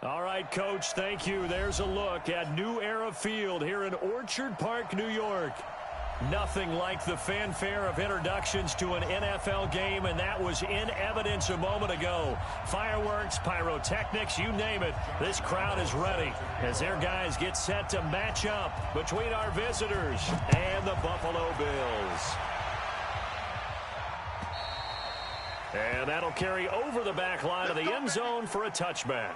All right, Coach, thank you. There's a look at New Era Field here in Orchard Park, New York. Nothing like the fanfare of introductions to an NFL game, and that was in evidence a moment ago. Fireworks, pyrotechnics, you name it. This crowd is ready as their guys get set to match up between our visitors and the Buffalo Bills. And that'll carry over the back line of the end zone for a touchback.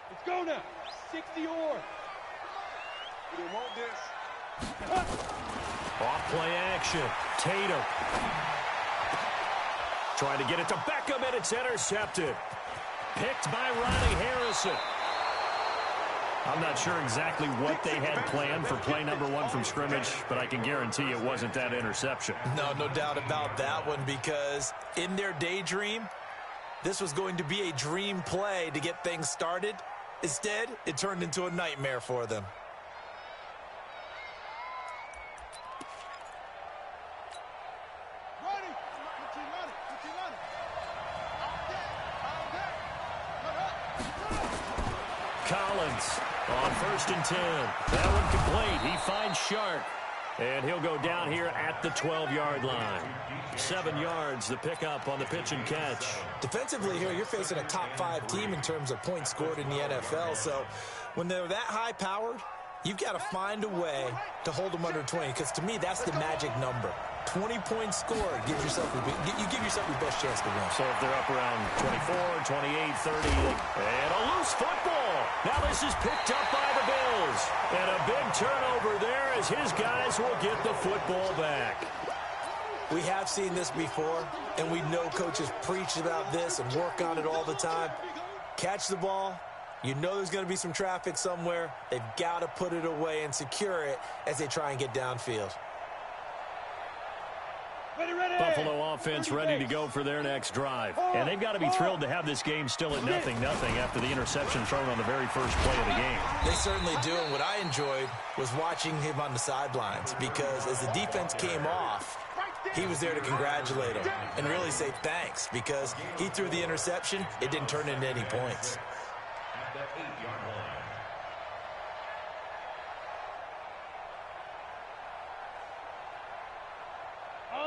Let's go now. 60 or. We don't want this. Off play action. Tatum. Trying to get it to Beckham, and it's intercepted. Picked by Ronnie Harrison. I'm not sure exactly what they had planned for play number one from scrimmage, but I can guarantee it wasn't that interception. No doubt about that one, because in their daydream, this was going to be a dream play to get things started. Instead, it turned into a nightmare for them. Collins on 1st and 10. That one complete. He finds Shark. And he'll go down here at the 12-yard line. 7 yards, the pickup on the pitch and catch. Defensively here, you're facing a top-5 team in terms of points scored in the NFL. So when they're that high-powered, you've got to find a way to hold them under 20. Because to me, that's the magic number. 20 points scored gives yourself you give yourself your best chance to win. So if they're up around 24, 28, 30, and a loose football. Now this is picked up by the Bills. And a big turnover there as his guys will get the football back. We have seen this before, and we know coaches preach about this and work on it all the time. Catch the ball. You know there's going to be some traffic somewhere. They've got to put it away and secure it as they try and get downfield. Buffalo offense ready to go for their next drive. And they've got to be thrilled to have this game still at 0-0 after the interception thrown on the very first play of the game. They certainly do. And what I enjoyed was watching him on the sidelines, because as the defense came off, he was there to congratulate him and really say thanks, because he threw the interception. It didn't turn into any points.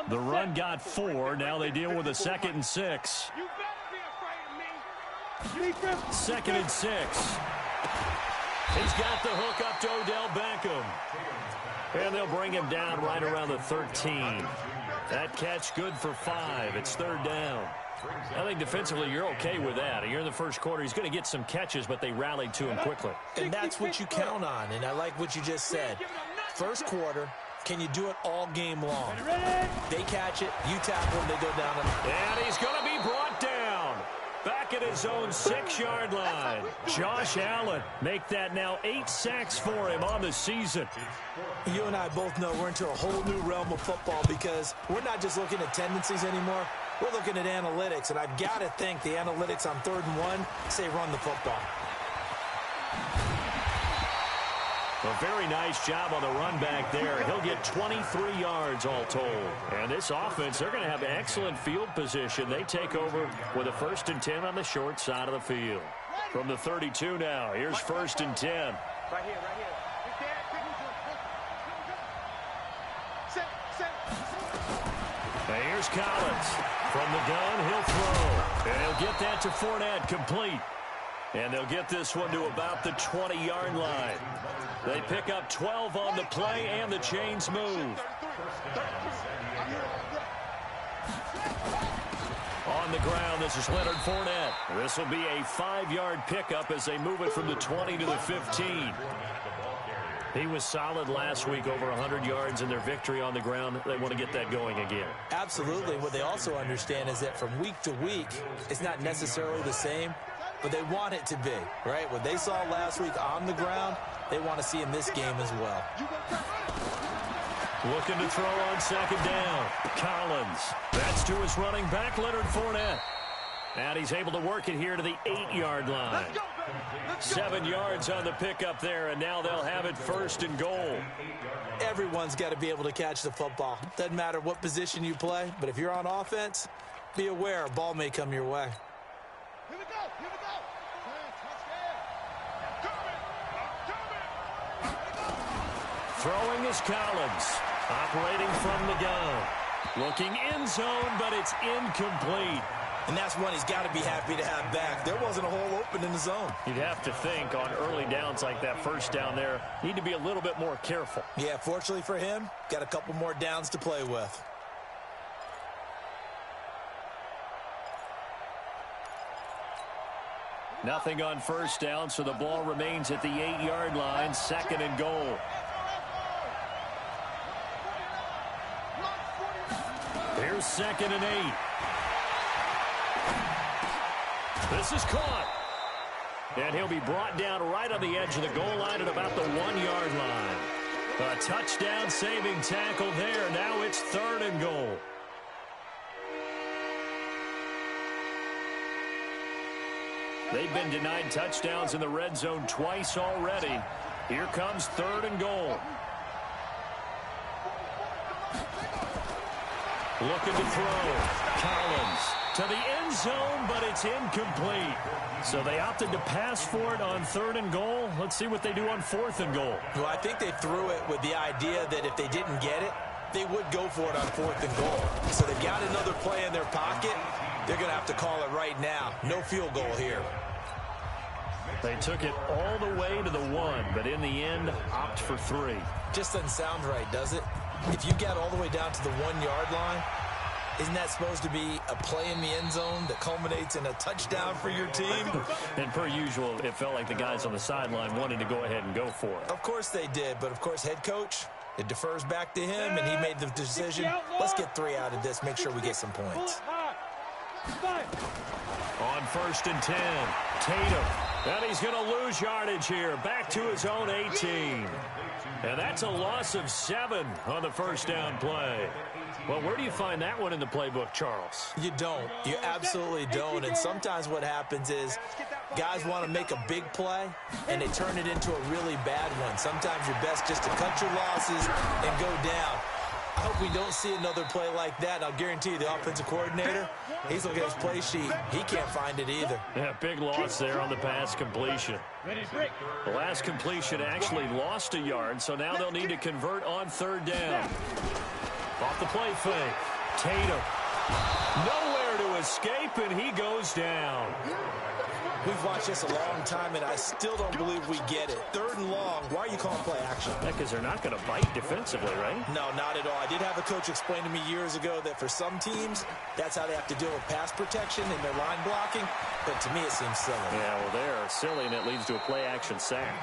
The run got 4. Now they deal with a 2nd and 6. 2nd and 6. He's got the hook up to Odell Beckham. And they'll bring him down right around the 13. That catch good for 5. It's 3rd down. I think defensively you're okay with that. You're in the first quarter. He's going to get some catches, but they rallied to him quickly. And that's what you count on, and I like what you just said. First quarter, can you do it all game long? They catch it, you tackle them, they go down. And he's going to be brought down. Back at his own 6-yard line. Josh Allen make that now 8 sacks for him on the season. You and I both know we're into a whole new realm of football, because we're not just looking at tendencies anymore. We're looking at analytics, and I've got to think the analytics on 3rd and 1 say run the football. A very nice job on the run back there. He'll get 23 yards all told. And this offense, they're going to have excellent field position. They take over with a 1st and 10 on the short side of the field. From the 32 now, here's 1st and 10. Right here, right here. And here's Collins. From the gun, he'll throw. And he'll get that to Fournette, complete. And they'll get this one to about the 20-yard line. They pick up 12 on the play, and the chains move. On the ground, this is Leonard Fournette. This will be a 5-yard pickup as they move it from the 20 to the 15. He was solid last week, over 100 yards in their victory on the ground. They want to get that going again. Absolutely. What they also understand is that from week to week, it's not necessarily the same, but they want it to be, right? What they saw last week on the ground, they want to see in this game as well. Looking to throw on 2nd down. Collins. That's to his running back, Leonard Fournette. And he's able to work it here to the 8-yard line. 7 yards on the pickup there, and now they'll have it 1st and goal. Everyone's got to be able to catch the football. Doesn't matter what position you play, but if you're on offense, be aware a ball may come your way. Here we go. Here we go. Throwing is Collins. Operating from the gun. Looking end zone, but it's incomplete. And that's one he's got to be happy to have back. There wasn't a hole open in the zone. You'd have to think on early downs like that, first down there, need to be a little bit more careful. Yeah, fortunately for him, got a couple more downs to play with. Nothing on first down, so the ball remains at the 8-yard line, 2nd and goal. Here's 2nd and 8. This is caught. And he'll be brought down right on the edge of the goal line at about the 1-yard line. A touchdown-saving tackle there. Now it's 3rd and goal. They've been denied touchdowns in the red zone twice already. Here comes 3rd and goal. Looking to throw. Collins to the end zone, but it's incomplete. So they opted to pass for it on 3rd and goal. Let's see what they do on 4th and goal. Well, I think they threw it with the idea that if they didn't get it, they would go for it on 4th and goal. So they've got another play in their pocket. They're going to have to call it right now. No field goal here. They took it all the way to the 1, but in the end, opt for 3. Just doesn't sound right, does it? If you got all the way down to the 1-yard line, isn't that supposed to be a play in the end zone that culminates in a touchdown for your team? And per usual, it felt like the guys on the sideline wanted to go ahead and go for it. Of course they did, but of course head coach, it defers back to him, and he made the decision, let's get 3 out of this, make sure we get some points. On 1st and 10, Tatum. And he's going to lose yardage here, back to his own 18. And that's a loss of 7 on the first down play. Well, where do you find that one in the playbook, Charles? You don't. You absolutely don't. And sometimes what happens is guys want to make a big play, and they turn it into a really bad one. Sometimes you're best just to cut your losses and go down. I hope we don't see another play like that. I'll guarantee you the offensive coordinator, he's looking at his play sheet. He can't find it either. Yeah, big loss there on the pass completion. The last completion actually lost a yard, so now they'll need to convert on 3rd down. Off the play fake. Tatum. Nowhere to escape, and he goes down. We've watched this a long time, and I still don't believe we get it. 3rd and long. Why are you calling play action? Yeah, because they're not going to bite defensively, right? No, not at all. I did have a coach explain to me years ago that for some teams, that's how they have to deal with pass protection and their line blocking. But to me, it seems silly. Yeah, well, they're silly, and it leads to a play-action sack.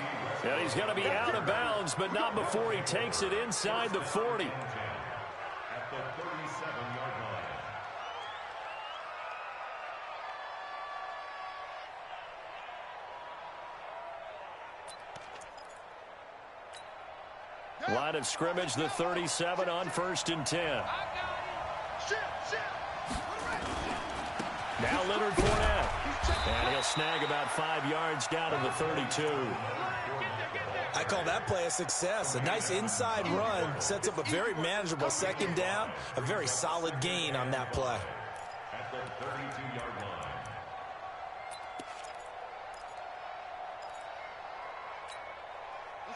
Yeah, he's going to be out of bounds, but not before he takes it inside the 40. Line of scrimmage, the 37 on 1st and 10. Now Leonard Fournette. And he'll snag about 5 yards down to the 32. I call that play a success. A nice inside run sets up a very manageable 2nd down. A very solid gain on that play. At the 32-yard line.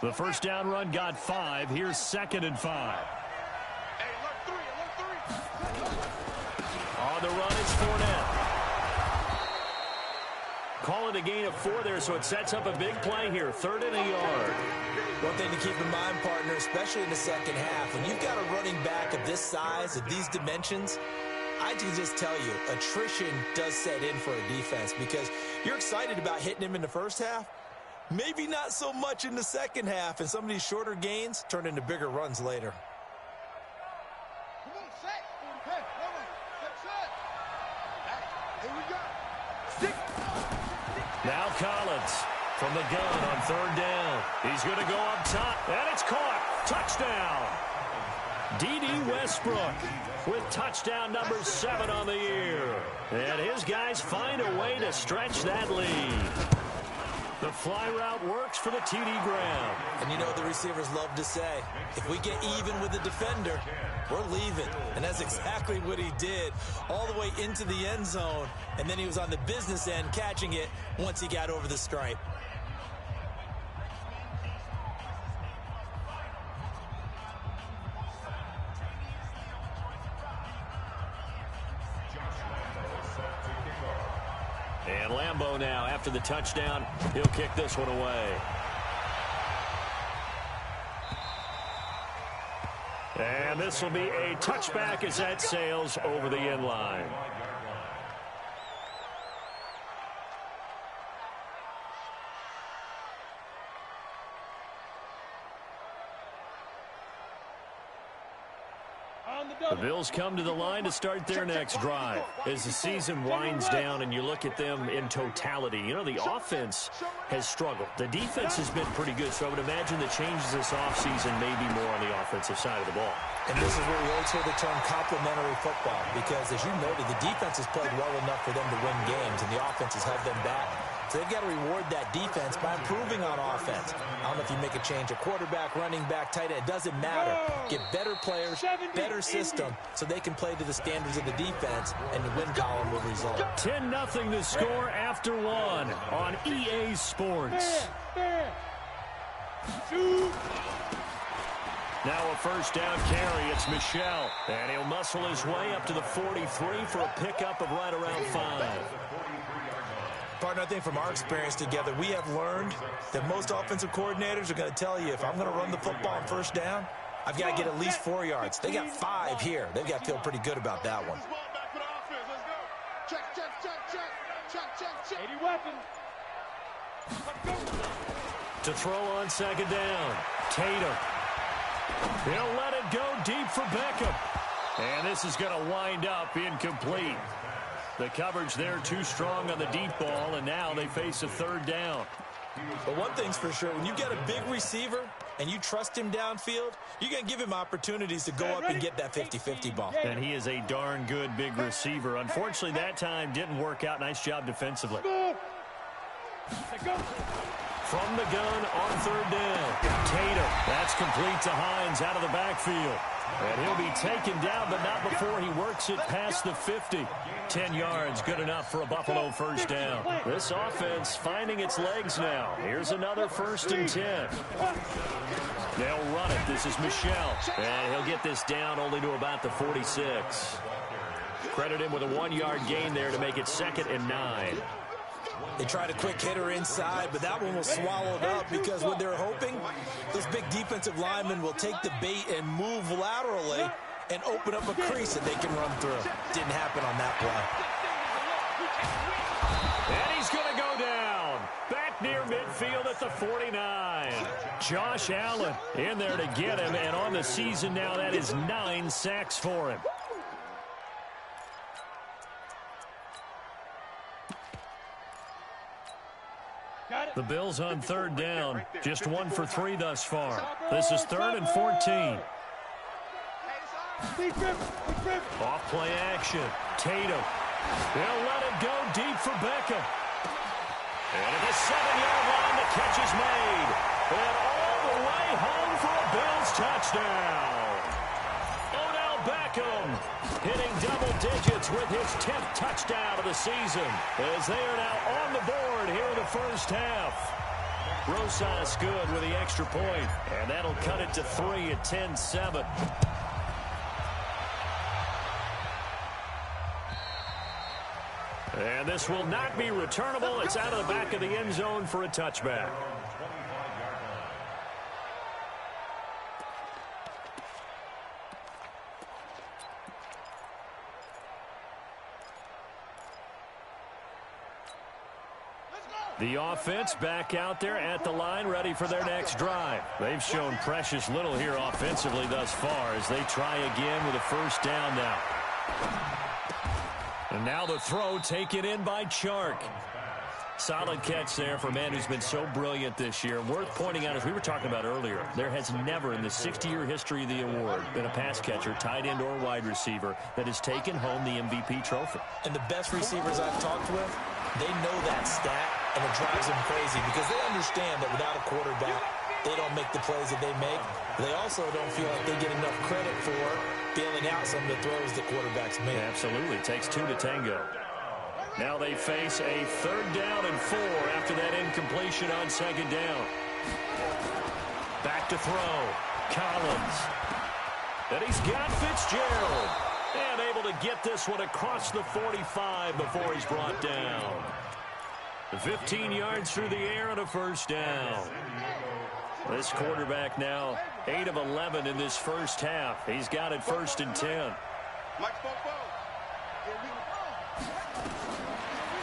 The first down run got 5. Here's 2nd and 5. On the run, it's Fournette. Call it a gain of 4 there, so it sets up a big play here. 3rd and a yard. One thing to keep in mind, partner, especially in the second half, when you've got a running back of this size, of these dimensions, I can just tell you, attrition does set in for a defense because you're excited about hitting him in the first half. Maybe not so much in the second half, and some of these shorter gains turn into bigger runs later. Now Collins from the gun on 3rd down. He's going to go up top, and it's caught. Touchdown. D.D. Westbrook with touchdown number 7 on the year. And his those guys find a way to stretch that lead. The fly route works for the TD Graham. And you know the receivers love to say, if we get even with the defender, we're leaving. And that's exactly what he did, all the way into the end zone. And then he was on the business end catching it once he got over the stripe. And Lambeau now, after the touchdown, he'll kick this one away. And this will be a touchback as that sails over the end line. The Bills come to the line to start their next drive. As the season winds down and you look at them in totality, you know, the offense has struggled. The defense has been pretty good, so I would imagine the changes this offseason may be more on the offensive side of the ball. And this is where we always hear the term complementary football, because as you noted, the defense has played well enough for them to win games, and the offense has held them back. So they've got to reward that defense by improving on offense. I don't know if you make a change at quarterback, running back, tight end. It doesn't matter. Get better players, better system, so they can play to the standards of the defense, and the win column will result. 10-0 the score after one on EA Sports. Now a first down carry. It's Michel. And he'll muscle his way up to the 43 for a pickup of right around 5. Partner, I think from our experience together, we have learned that most offensive coordinators are going to tell you, if I'm going to run the football on first down, I've got to get at least 4 yards. They got 5 here. They've got to feel pretty good about that one. To throw on second down, Tatum. He'll let it go deep for Beckham. And this is going to wind up incomplete. The coverage there too strong on the deep ball, and now they face a third down. But one thing's for sure, when you get a big receiver and you trust him downfield, you're going to give him opportunities to go up and get that 50-50 ball. And he is a darn good big receiver. Unfortunately, that time didn't work out. Nice job defensively. From the gun on third down, Tatum. That's complete to Hines out of the backfield. And he'll be taken down, but not before he works it past the 50. 10 yards, good enough for a Buffalo first down. This offense finding its legs now. Here's another 1st and 10. They'll run it. This is Michel. And he'll get this down only to about the 46. Credit him with a 1-yard gain there to make it 2nd and 9. They tried a quick hitter inside, but that one was swallowed up because what they're hoping, those big defensive linemen will take the bait and move laterally and open up a crease that they can run through. Didn't happen on that play. And he's going to go down. Back near midfield at the 49. Josh Allen in there to get him, and on the season now, that is 9 sacks for him. The Bills on third down. Just 1 for 3 thus far. This is 3rd and 14. Off play action. Tatum. They'll let it go deep for Beckham. And at the 7-yard line, the catch is made. And all the way home for a Bills touchdown. Odell Beckham hitting double digits with his 10th touchdown of the season, as they are now on the board here in the first half. Rosas good with the extra point, and that'll cut it to 3 at 10-7. And this will not be returnable. It's out of the back of the end zone for a touchback. The offense back out there at the line, ready for their next drive. They've shown precious little here offensively thus far as they try again with a first down now. And now the throw taken in by Chark. Solid catch there for a man who's been so brilliant this year. Worth pointing out, as we were talking about earlier, there has never in the 60-year history of the award been a pass catcher, tight end, or wide receiver that has taken home the MVP trophy. And the best receivers I've talked with, they know that stat, and it drives them crazy because they understand that without a quarterback, they don't make the plays that they make. They also don't feel like they get enough credit for bailing out some of the throws that quarterbacks make. Absolutely. It takes two to tango. Now they face a 3rd down and 4 after that incompletion on 2nd down. Back to throw. Collins. And he's got Fitzgerald. And able to get this one across the 45 before he's brought down. 15 yards through the air and a 1st down. This quarterback now 8 of 11 in this first half. He's got it 1st and 10.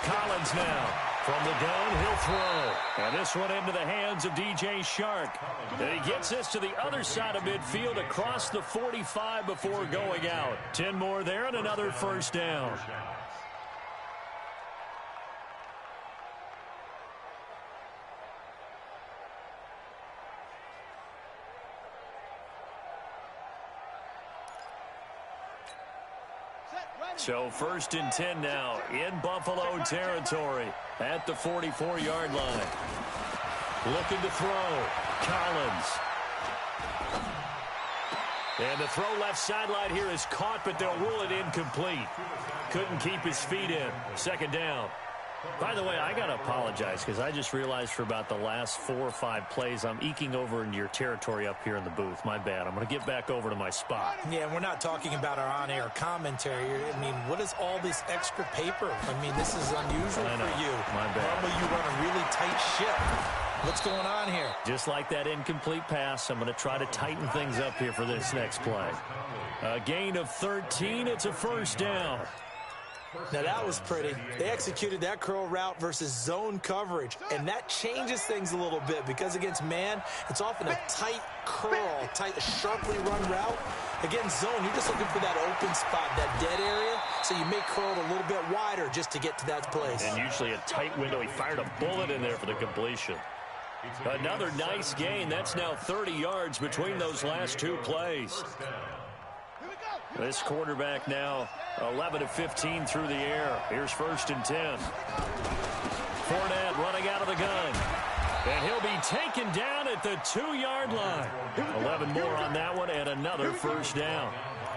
Collins now from the gun, he'll throw. And this one into the hands of DJ Shark. And he gets this to the other side of midfield across the 45 before going out. 10 more there and another 1st down. So 1st and 10 now in Buffalo territory at the 44-yard line. Looking to throw. Collins. And the throw left sideline here is caught, but they'll rule it incomplete. Couldn't keep his feet in. 2nd down. By the way, I got to apologize because I just realized for about the last 4 or 5 plays, I'm eking over into your territory up here in the booth. My bad. I'm going to get back over to my spot. Yeah, we're not talking about our on-air commentary. I mean, what is all this extra paper? I mean, this is unusual for you. My bad. Normally you run a really tight ship. What's going on here? Just like that incomplete pass, I'm going to try to tighten things up here for this next play. A gain of 13. It's a 1st down. Now, that was pretty. They executed that curl route versus zone coverage, and that changes things a little bit because against man, it's often a tight curl, sharply run route. Against zone, you're just looking for that open spot, that dead area, so you may curl it a little bit wider just to get to that place. And usually a tight window. He fired a bullet in there for the completion. Another nice gain. That's now 30 yards between those last 2 plays. This quarterback now 11 of 15 through the air. Here's 1st and 10. Fournette running out of the gun. And he'll be taken down at the 2-yard line. 11 more on that one and another 1st down.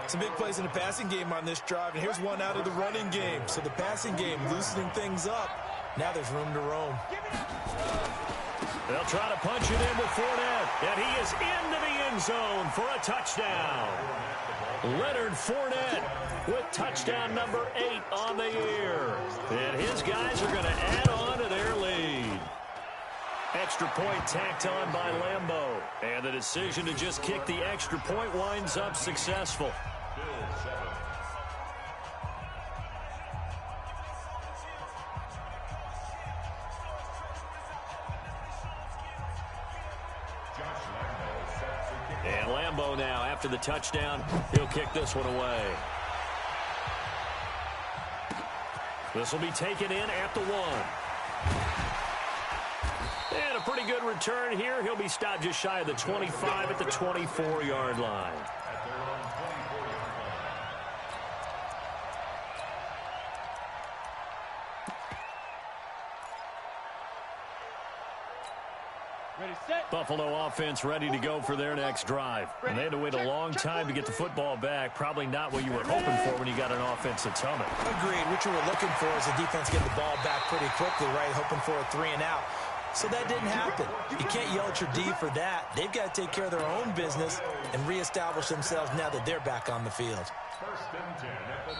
Some big plays in the passing game on this drive, and here's one out of the running game. So the passing game loosening things up. Now there's room to roam. They'll try to punch it in with Fournette. And he is into the end zone for a touchdown. Leonard Fournette with touchdown number 8 on the year. And his guys are going to add on to their lead. Extra point tacked on by Lambeau. And the decision to just kick the extra point winds up successful. And Lambeau now, after the touchdown, he'll kick this one away. This will be taken in at the 1. And a pretty good return here. He'll be stopped just shy of the 25 at the 24-yard line. Buffalo offense ready to go for their next drive. And they had to wait a long time to get the football back. Probably not what you were hoping for when you got an offense that's humming. Agreed. What you were looking for is the defense getting the ball back pretty quickly, right? Hoping for a 3 and out. So that didn't happen. You can't yell at your D for that. They've got to take care of their own business and reestablish themselves now that they're back on the field.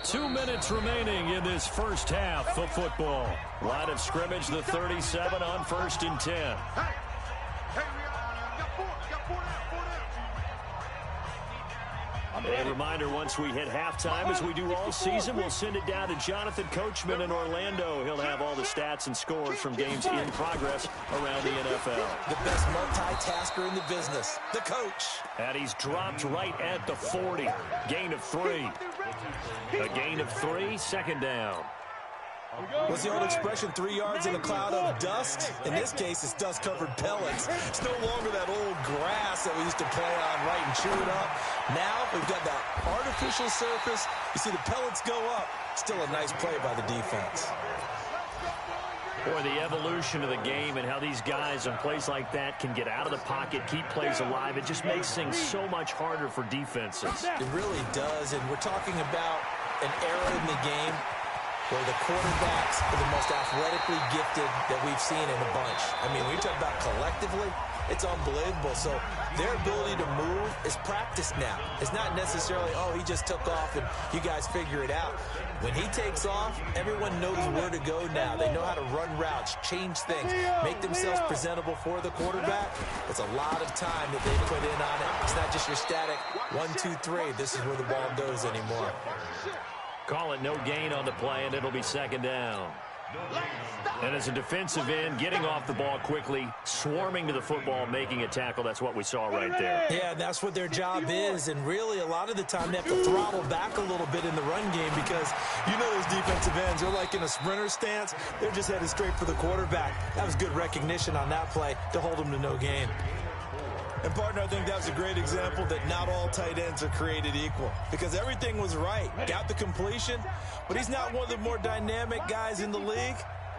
2 minutes remaining in this first half of football. Line of scrimmage, the 37 on 1st and 10. A reminder, once we hit halftime, as we do all season, we'll send it down to Jonathan Coachman in Orlando. He'll have all the stats and scores from games in progress around the NFL. The best multitasker in the business, the coach. And he's dropped right at the 40. Gain of 3. A gain of 3, 2nd down. What's the old expression, 3 yards in a cloud of dust? In this case, it's dust-covered pellets. It's no longer that old grass that we used to play on, right, and chew it up. Now we've got that artificial surface. You see the pellets go up. Still a nice play by the defense. Boy, the evolution of the game and how these guys in plays like that can get out of the pocket, keep plays alive, it just makes things so much harder for defenses. It really does, and we're talking about an era in the game where the quarterbacks are the most athletically gifted that we've seen in a bunch. I mean, when you talk about collectively, it's unbelievable. So their ability to move is practiced now. It's not necessarily, oh, he just took off and you guys figure it out. When he takes off, everyone knows where to go now. They know how to run routes, change things, make themselves presentable for the quarterback. It's a lot of time that they put in on it. It's not just your static 1, 2, 3. This is where the ball goes anymore. Call it no gain on the play, and it'll be second down. And as a defensive end, getting off the ball quickly, swarming to the football, making a tackle, that's what we saw right there. Yeah, that's what their job is, and really a lot of the time they have to throttle back a little bit in the run game because you know those defensive ends, they're like in a sprinter stance. They're just headed straight for the quarterback. That was good recognition on that play to hold them to no gain. And, partner, I think that was a great example that not all tight ends are created equal because everything was right. Got the completion, but he's not one of the more dynamic guys in the league.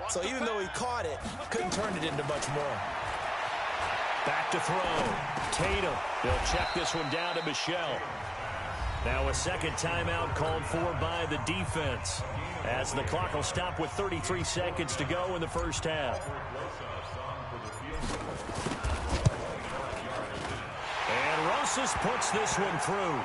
So even though he caught it, couldn't turn it into much more. Back to throw. Tatum. They'll check this one down to Michel. Now a second timeout called for by the defense as the clock will stop with 33 seconds to go in the first half. And Rosas puts this one through.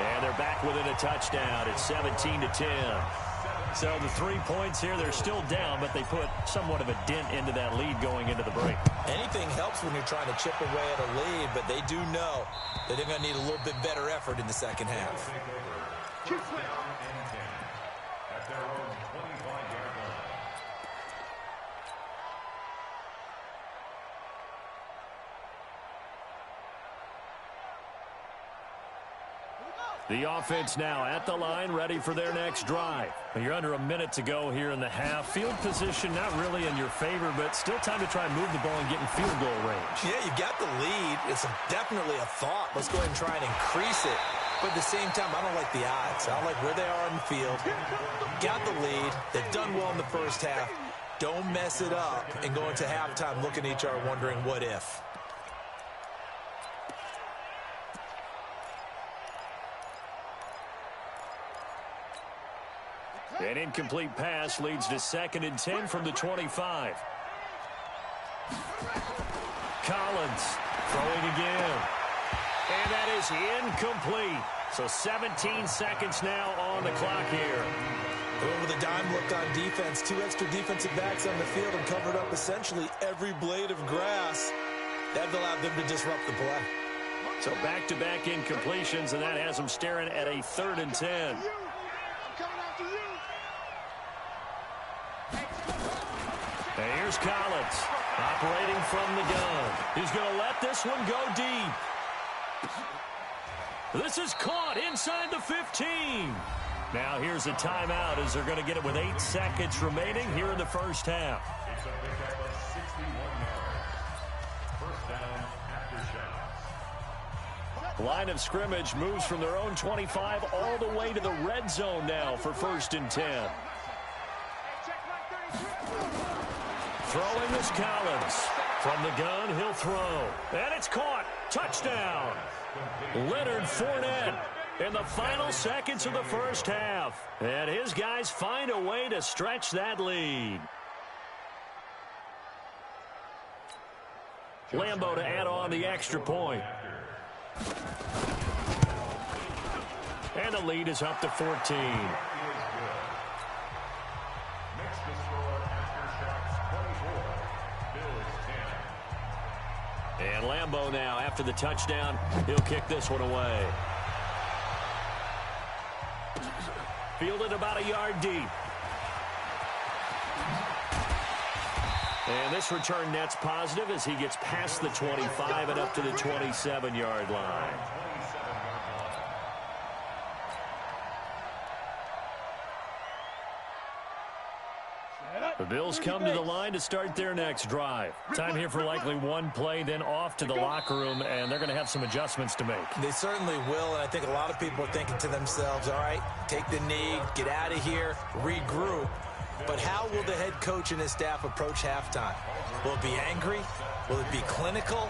And they're back within a touchdown. It's 17-10. So the 3 points here, they're still down, but they put somewhat of a dent into that lead going into the break. Anything helps when you're trying to chip away at a lead, but they do know that they're going to need a little bit better effort in the second half. The offense now at the line, ready for their next drive. You're under a minute to go here in the half. Field position not really in your favor, but still time to try and move the ball and get in field goal range. Yeah, you got the lead. It's definitely a thought. Let's go ahead and try and increase it. But at the same time, I don't like the odds. I don't like where they are on the field. Got the lead. They've done well in the first half. Don't mess it up and go into halftime looking at each other wondering what if. An incomplete pass leads to 2nd and 10 from the 25. Collins throwing again. And that is incomplete. So 17 seconds now on the clock here. With a dime look on defense, 2 extra defensive backs on the field and covered up essentially every blade of grass. That allowed them to disrupt the play. So back-to-back incompletions, and that has them staring at a 3rd and 10. And here's Collins operating from the gun. He's going to let this one go deep. This is caught inside the 15. Now here's a timeout as they're going to get it with 8 seconds remaining here in the first half. Line of scrimmage moves from their own 25 all the way to the red zone now for 1st and 10. Throwing is Collins. From the gun, he'll throw. And it's caught. Touchdown. Leonard Fournette in the final seconds of the first half. And his guys find a way to stretch that lead. Lambeau to add on the extra point. And the lead is up to 14. And Lambeau now, after the touchdown, he'll kick this one away. Fielded about a yard deep. And this return net's positive as he gets past the 25 and up to the 27-yard line. The Bills come to the line to start their next drive. Time here for likely one play, then off to the locker room, and they're going to have some adjustments to make. They certainly will, and I think a lot of people are thinking to themselves, all right, take the knee, get out of here, regroup. But how will the head coach and his staff approach halftime? Will it be angry? Will it be clinical?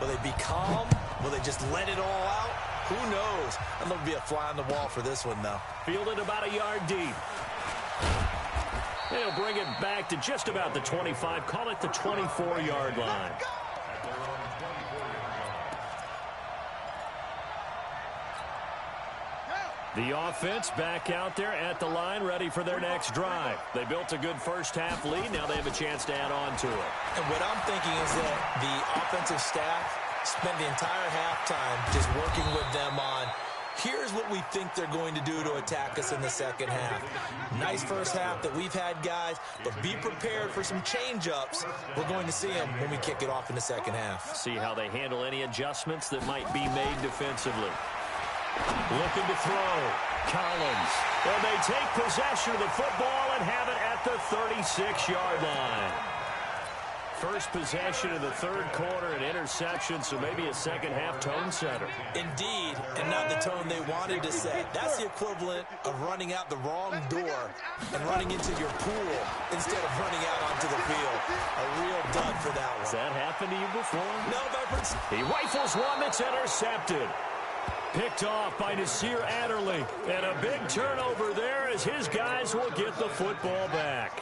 Will they be calm? Will they just let it all out? Who knows? I'd love to be a fly on the wall for this one, though. Fielded about a yard deep. They'll bring it back to just about the 25. Call it the 24-yard line. The offense back out there at the line, ready for their next drive. They built a good first-half lead. Now they have a chance to add on to it. And what I'm thinking is that the offensive staff spent the entire halftime just working with them on, here's what we think they're going to do to attack us in the second half. Nice first half that we've had, guys, but be prepared for some change-ups. We're going to see them when we kick it off in the second half. See how they handle any adjustments that might be made defensively. Looking to throw. Collins. And they take possession of the football and have it at the 36-yard line. First possession of the third quarter, an interception, so maybe a second-half tone setter. Indeed, and not the tone they wanted to set. That's the equivalent of running out the wrong door and running into your pool instead of running out onto the field. A real dud for that one. Has that happened to you before? No, Buffords. He rifles one that's intercepted. Picked off by Nasir Adderley. And a big turnover there as his guys will get the football back.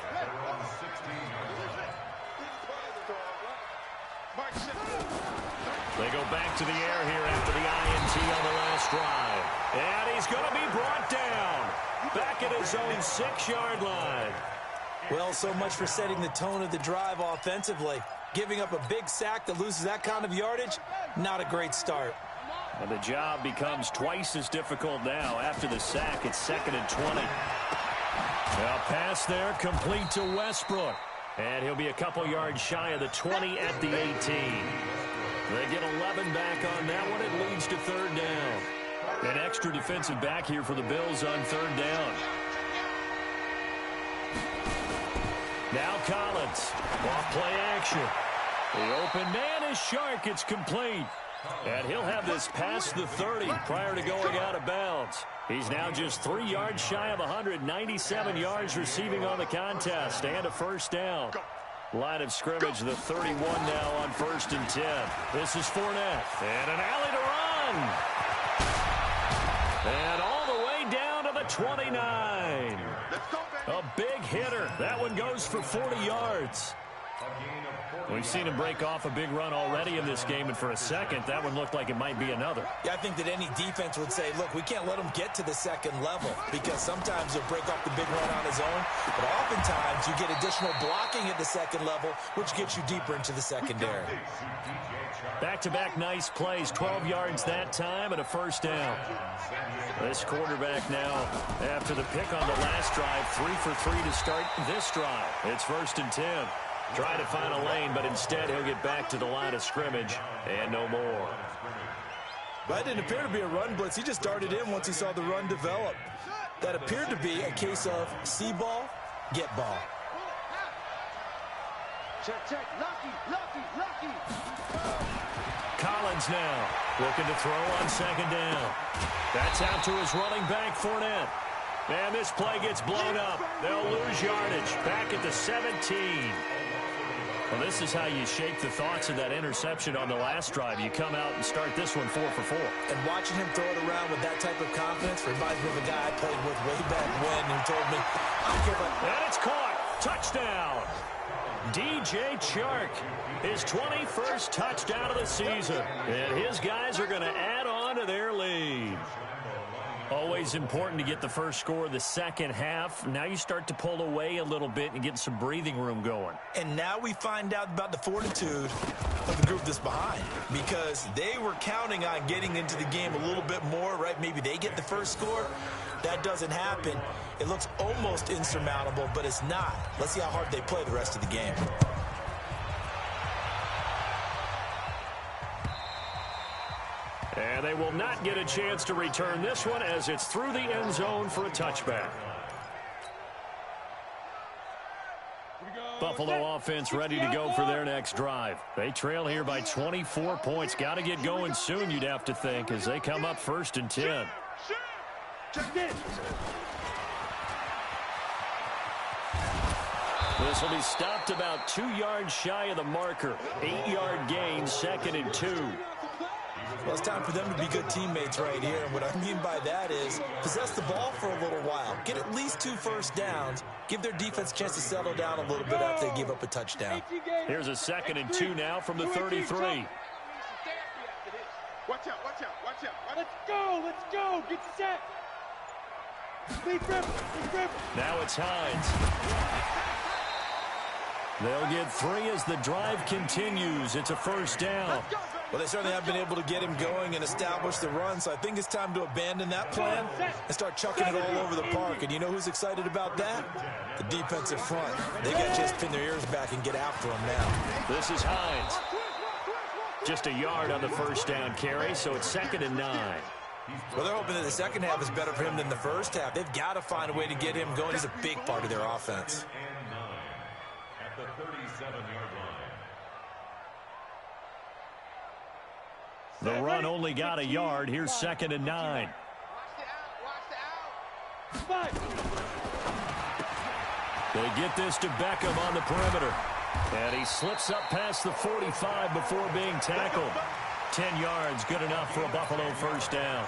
They go back to the air here after the INT on the last drive. And he's going to be brought down. Back at his own 6-yard line. Well, so much for setting the tone of the drive offensively. Giving up a big sack that loses that kind of yardage, not a great start. And the job becomes twice as difficult now. After the sack, it's 2nd and 20. Now pass there, complete to Westbrook. And he'll be a couple yards shy of the 20 at the 18. They get 11 back on that one. It leads to 3rd down. An extra defensive back here for the Bills on 3rd down. Now Collins. Off play action. The open man is Shark. It's complete. And he'll have this past the 30 prior to going out of bounds. He's now just 3 yards shy of 197 yards receiving on the contest and a first down. Line of scrimmage, the 31 now on 1st and 10. This is Fournette. And an alley to run. And all the way down to the 29. A big hitter. That one goes for 40 yards. We've seen him break off a big run already in this game, and for a second, that one looked like it might be another. Yeah, I think that any defense would say, look, we can't let him get to the second level because sometimes he'll break off the big run on his own, but oftentimes you get additional blocking at the second level, which gets you deeper into the secondary. Back-to-back nice plays, 12 yards that time and a first down. This quarterback now, after the pick on the last drive, 3 for 3 to start this drive. It's 1st and 10. Try to find a lane, but instead he'll get back to the line of scrimmage and no more. That didn't appear to be a run blitz. He just darted in once he saw the run develop. That appeared to be a case of see ball, get ball. Check, check. Lucky. Collins now looking to throw on 2nd down. That's out to his running back, Fournette. And this play gets blown up. They'll lose yardage. Back at the 17. Well, this is how you shake the thoughts of that interception on the last drive. You come out and start this one 4 for 4. And watching him throw it around with that type of confidence reminds me of a guy I played with way back when who told me, I don't care about... And it's caught. Touchdown. DJ Chark, his 21st touchdown of the season. And his guys are going to add on to their lead. Always important to get the first score of the second half. Now you start to pull away a little bit and get some breathing room going. And now we find out about the fortitude of the group that's behind, because they were counting on getting into the game a little bit more, right? Maybe they get the first score. That doesn't happen. It looks almost insurmountable, but it's not. Let's see how hard they play the rest of the game. And they will not get a chance to return this one as it's through the end zone for a touchback. Buffalo offense ready to go for their next drive. They trail here by 24 points. Got to get going soon, you'd have to think, as they come up 1st and 10. This will be stopped about 2 yards shy of the marker. 8-yard gain, 2nd and 2. Well, it's time for them to be good teammates right here. And what I mean by that is possess the ball for a little while. Get at least 2 first downs. Give their defense a chance to settle down a little bit after they give up a touchdown. Here's a 2nd and 2 now from the 33. Watch out, watch out, watch out. Let's go, get set. Big rip. Now it's Hines. They'll get 3 as the drive continues. It's a 1st down. Well, they certainly have been able to get him going and establish the run, so I think it's time to abandon that plan and start chucking it all over the park. And you know who's excited about that? The defensive front. They got to just pin their ears back and get after him now. This is Hines. Just a yard on the 1st down carry, so it's 2nd and 9. Well, they're hoping that the second half is better for him than the first half. They've got to find a way to get him going. He's a big part of their offense. At the 37-yard line. The run only got a yard. Here's 2nd and 9. They get this to Beckham on the perimeter. And he slips up past the 45 before being tackled. 10 yards, good enough for a Buffalo 1st down.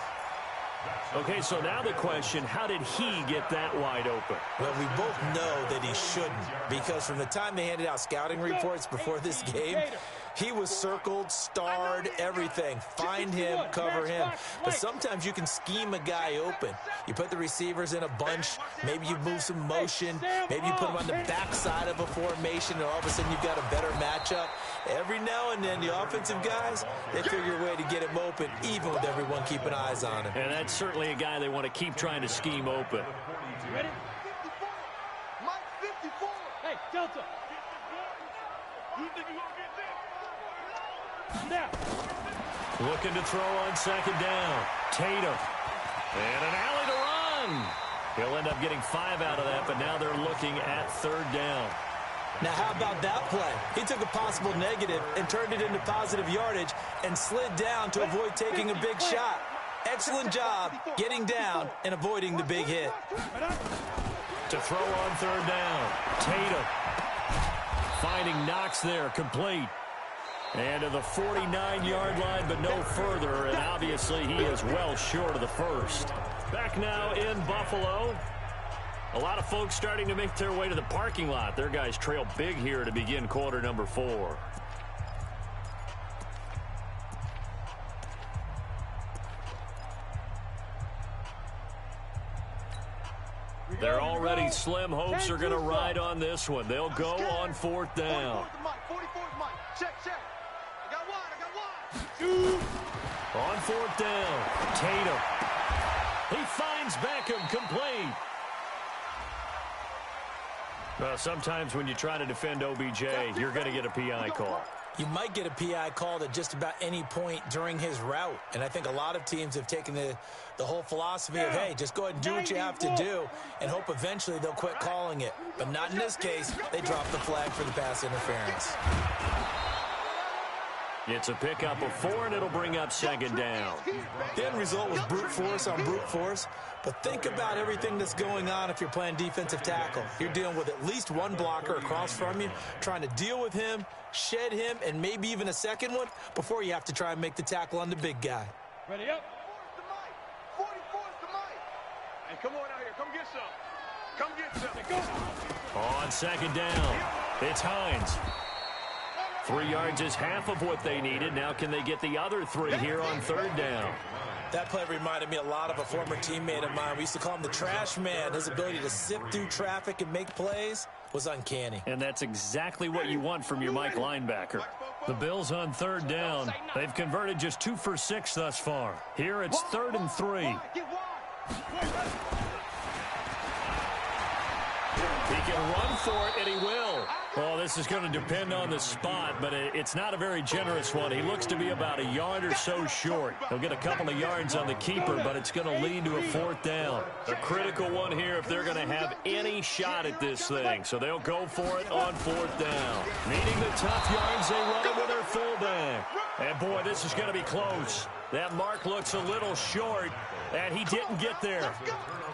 Okay, so now the question, how did he get that wide open? Well, we both know that he shouldn't, because from the time they handed out scouting reports before this game, he was circled, starred, everything. Find him, cover him. But sometimes you can scheme a guy open. You put the receivers in a bunch. Maybe you move some motion. Maybe you put them on the backside of a formation, and all of a sudden you've got a better matchup. Every now and then, the offensive guys, they figure a way to get him open, even with everyone keeping eyes on him. And that's certainly a guy they want to keep trying to scheme open. Ready? 54. Mike 54. Hey, Delta. You think you're going to get this? Now. Looking to throw on 2nd down. Tatum. And an alley to run. He'll end up getting 5 out of that, but now they're looking at 3rd down. Now, how about that play? He took a possible negative and turned it into positive yardage and slid down to avoid taking a big shot. Excellent job getting down and avoiding the big hit. To throw on 3rd down. Tatum. Finding Knox there, complete. And to the 49-yard line, but no further. And obviously he is well short of the 1st. Back now in Buffalo. A lot of folks starting to make their way to the parking lot. Their guys trail big here to begin quarter number 4. They're already slim hopes are going to ride on this one. They'll go on 4th down. 44's Mike. Check. I got one. On 4th down, Tatum. He finds Beckham, complete. Well, sometimes when you try to defend OBJ, you're going to get a PI call. You might get a PI called at just about any point during his route. And I think a lot of teams have taken the whole philosophy of, hey, just go ahead and do what you have to do and hope eventually they'll quit calling it. But not in this case. They dropped the flag for the pass interference. It's a pickup of 4, and it'll bring up 2nd down. The end result was brute force on brute force. But think about everything that's going on if you're playing defensive tackle. You're dealing with at least one blocker across from you, trying to deal with him, shed him, and maybe even a second one before you have to try and make the tackle on the big guy. Ready up. 44's the Mike. Hey, come on out here. Come get some. Come get some. Go. On 2nd down, it's Hines. 3 yards is half of what they needed. Now can they get the other 3 here on 3rd down? That play reminded me a lot of a former teammate of mine. We used to call him the trash man. His ability to sift through traffic and make plays was uncanny. And that's exactly what you want from your Mike linebacker. The Bills on 3rd down. They've converted just 2 for 6 thus far. Here it's 3rd and 3. He can run for it, and he will. Well, this is going to depend on the spot, but it's not a very generous one. He looks to be about a yard or so short. He'll get a couple of yards on the keeper, but it's going to lead to a 4th down. A critical one here if they're going to have any shot at this thing. So they'll go for it on 4th down. Needing the tough yards, they run it with their fullback. And, boy, this is going to be close. That mark looks a little short, and he didn't get there.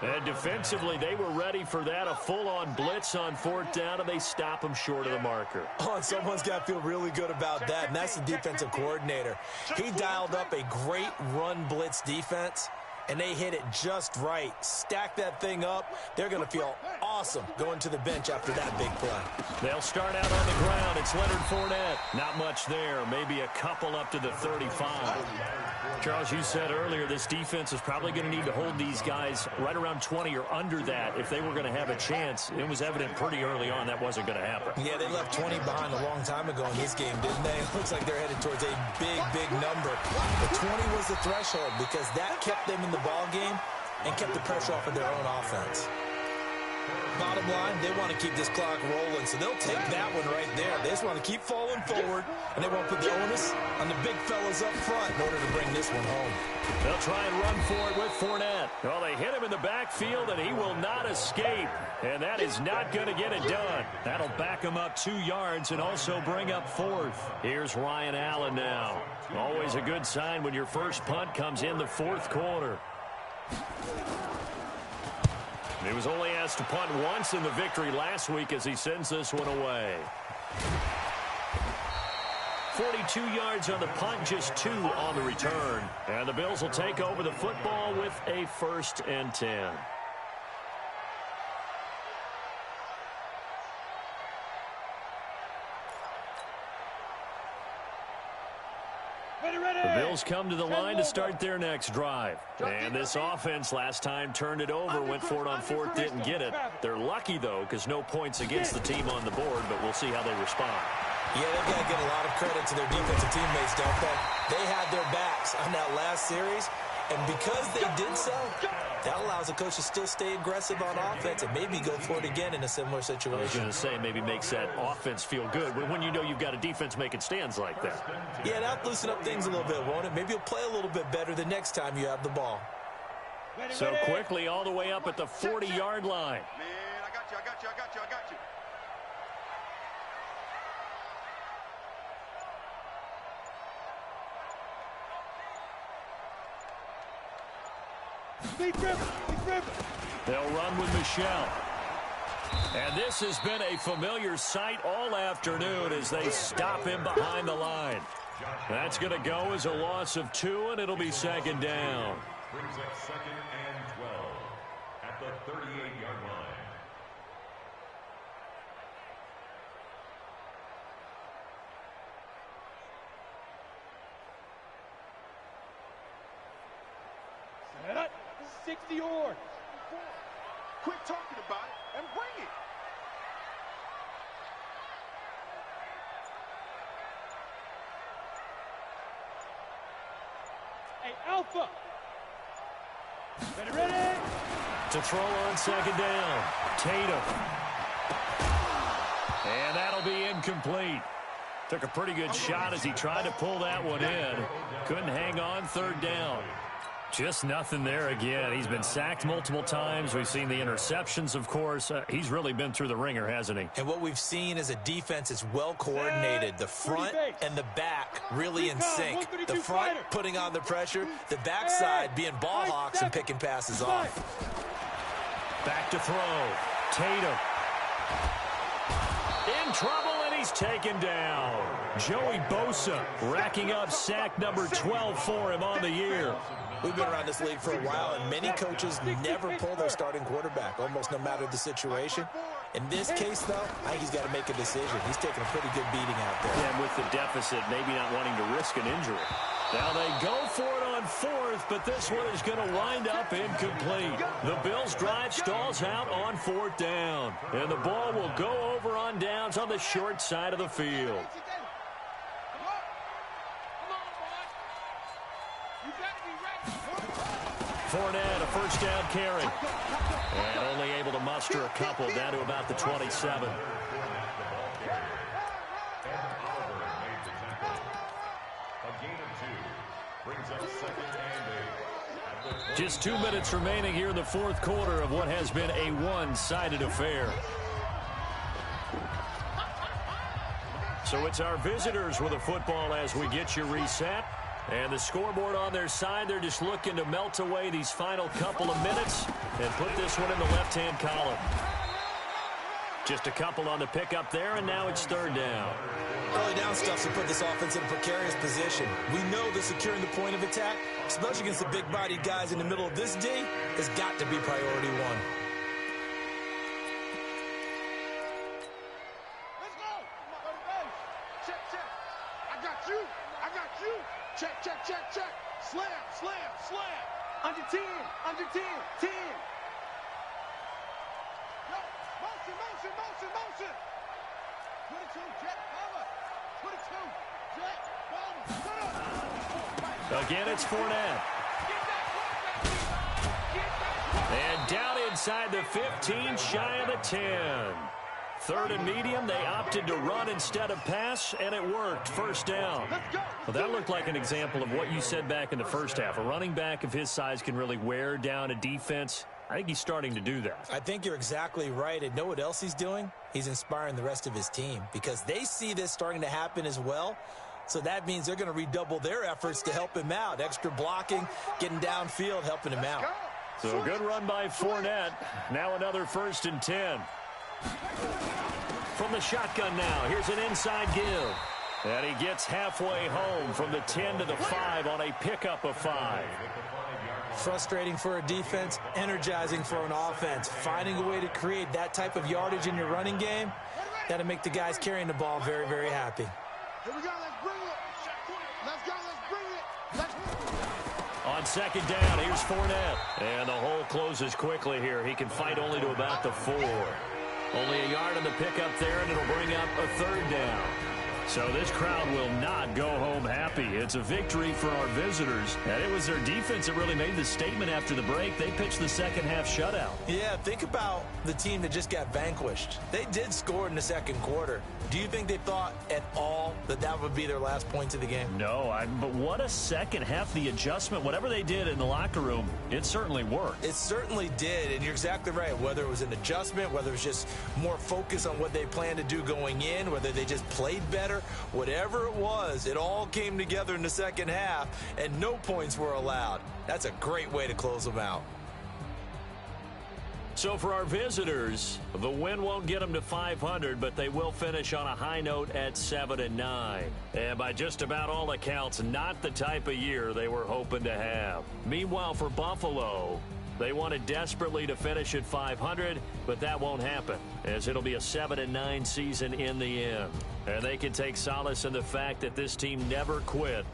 And defensively, they were ready for that, a full-on blitz on 4th down, and they stop him short of the marker. Oh, and someone's got to feel really good about that, and that's the defensive coordinator. He dialed up a great run blitz defense, and they hit it just right. Stack that thing up. They're going to feel awesome going to the bench after that big play. They'll start out on the ground. It's Leonard Fournette. Not much there. Maybe a couple up to the 35. Charles, you said earlier this defense is probably going to need to hold these guys right around 20 or under that if they were going to have a chance. It was evident pretty early on that wasn't going to happen. Yeah, they left 20 behind a long time ago in this game, didn't they? It looks like they're headed towards a big, big number. But 20 was the threshold because that kept them in the ball game and kept the pressure off of their own offense. Bottom line, they want to keep this clock rolling, so they'll take that one right there. They just want to keep falling forward, and they won't put the onus on the big fellas up front in order to bring this one home. They'll try and run for it with Fournette. Well, they hit him in the backfield, and he will not escape. And that is not going to get it done. That'll back him up 2 yards and also bring up 4th. Here's Ryan Allen now. Always a good sign when your first punt comes in the 4th quarter. He was only asked to punt once in the victory last week as he sends this one away. 42 yards on the punt, just 2 on the return. And the Bills will take over the football with a 1st and 10. The Bills come to the line to start their next drive. And this offense last time turned it over, went for it on 4th, didn't get it. They're lucky, though, because no points against the team on the board, but we'll see how they respond. Yeah, they've got to give a lot of credit to their defensive teammates, don't they? They had their backs on that last series, and because they did so, that allows the coach to still stay aggressive on offense and maybe go for it again in a similar situation. I was going to say, maybe makes that offense feel good when you know you've got a defense making stands like that. Yeah, that'll loosen up things a little bit, won't it? Maybe you'll play a little bit better the next time you have the ball. So quickly all the way up at the 40-yard line. Man, I got you. They'll run with Michel. And this has been a familiar sight all afternoon as they stop him behind the line. That's going to go as a loss of 2, and it'll be 2nd down. Brings up 2nd and 12 at the 38-yard line. Set up. 60 yards. Quit talking about it and bring it. Hey, Alpha. Ready? To throw on 2nd down. Tatum. And that'll be incomplete. Took a pretty good shot as he tried to pull that one in. Couldn't hang on 3rd down. Just nothing there again. He's been sacked multiple times. We've seen the interceptions, of course. He's really been through the ringer, hasn't he? And what we've seen is a defense that's well coordinated. The front and the back really in sync. The front putting on the pressure. The backside being ball hawks and picking passes off. Back to throw. Tatum. In trouble, and he's taken down. Joey Bosa racking up sack number 12 for him on the year. We've been around this league for a while, and many coaches never pull their starting quarterback, almost no matter the situation. In this case, though, I think he's got to make a decision. He's taking a pretty good beating out there. And with the deficit, maybe not wanting to risk an injury. Now they go for it on 4th, but this one is going to wind up incomplete. The Bills' drive stalls out on 4th down, and the ball will go over on downs on the short side of the field. Fournette, a first down carry. And only able to muster a couple down to about the 27. Just 2 minutes remaining here in the fourth quarter of what has been a one-sided affair. So it's our visitors with the football as we get you reset. And the scoreboard on their side, they're just looking to melt away these final couple of minutes and put this one in the left-hand column. Just a couple on the pickup there, and now it's third down. Early down stuff to put this offense in a precarious position. We know that securing the point of attack, especially against the big-bodied guys in the middle of this D, has got to be priority one. Let's go. Check, check. I got you. I got you. Check, check, check, check. Slam, slam, slam. Under 10, under 10, 10. Yo, motion, motion, motion, motion. 22, jet, cover. 22, jet, cover. Again, it's Fournette. And down inside the 15, shy of the 10. Third and medium, they opted to run instead of pass, and it worked. First down. Well, that looked like an example of what you said back in the first half. A running back of his size can really wear down a defense. I think he's starting to do that. I think you're exactly right. And know what else he's doing? He's inspiring the rest of his team because they see this starting to happen as well. So that means they're going to redouble their efforts to help him out. Extra blocking, getting downfield, helping him out. So a good run by Fournette. Now another 1st and 10. From the shotgun now, here's an inside give. And he gets halfway home from the 10 to the 5 on a pickup of 5. Frustrating for a defense, energizing for an offense. Finding a way to create that type of yardage in your running game, that'll make the guys carrying the ball very, very happy. Here we go, let's bring it. Let's go, let's bring it. Let's On second down, here's Fournette. And the hole closes quickly here. He can fight only to about the 4. Only a yard on the pickup there, and it'll bring up a third down. So this crowd will not go home happy. It's a victory for our visitors. And it was their defense that really made the statement after the break. They pitched the second half shutout. Yeah, think about the team that just got vanquished. They did score in the second quarter. Do you think they thought at all that that would be their last points of the game? No, but what a second half. The adjustment, whatever they did in the locker room, it certainly worked. It certainly did, and you're exactly right. Whether it was an adjustment, whether it was just more focus on what they planned to do going in, whether they just played better, whatever it was, it all came together in the second half, and no points were allowed. That's a great way to close them out. So for our visitors, the win won't get them to 500, but they will finish on a high note at 7-9. And by just about all accounts, not the type of year they were hoping to have. Meanwhile, for Buffalo, they wanted desperately to finish at 500, but that won't happen, as it'll be a 7-9 season in the end. And they can take solace in the fact that this team never quit.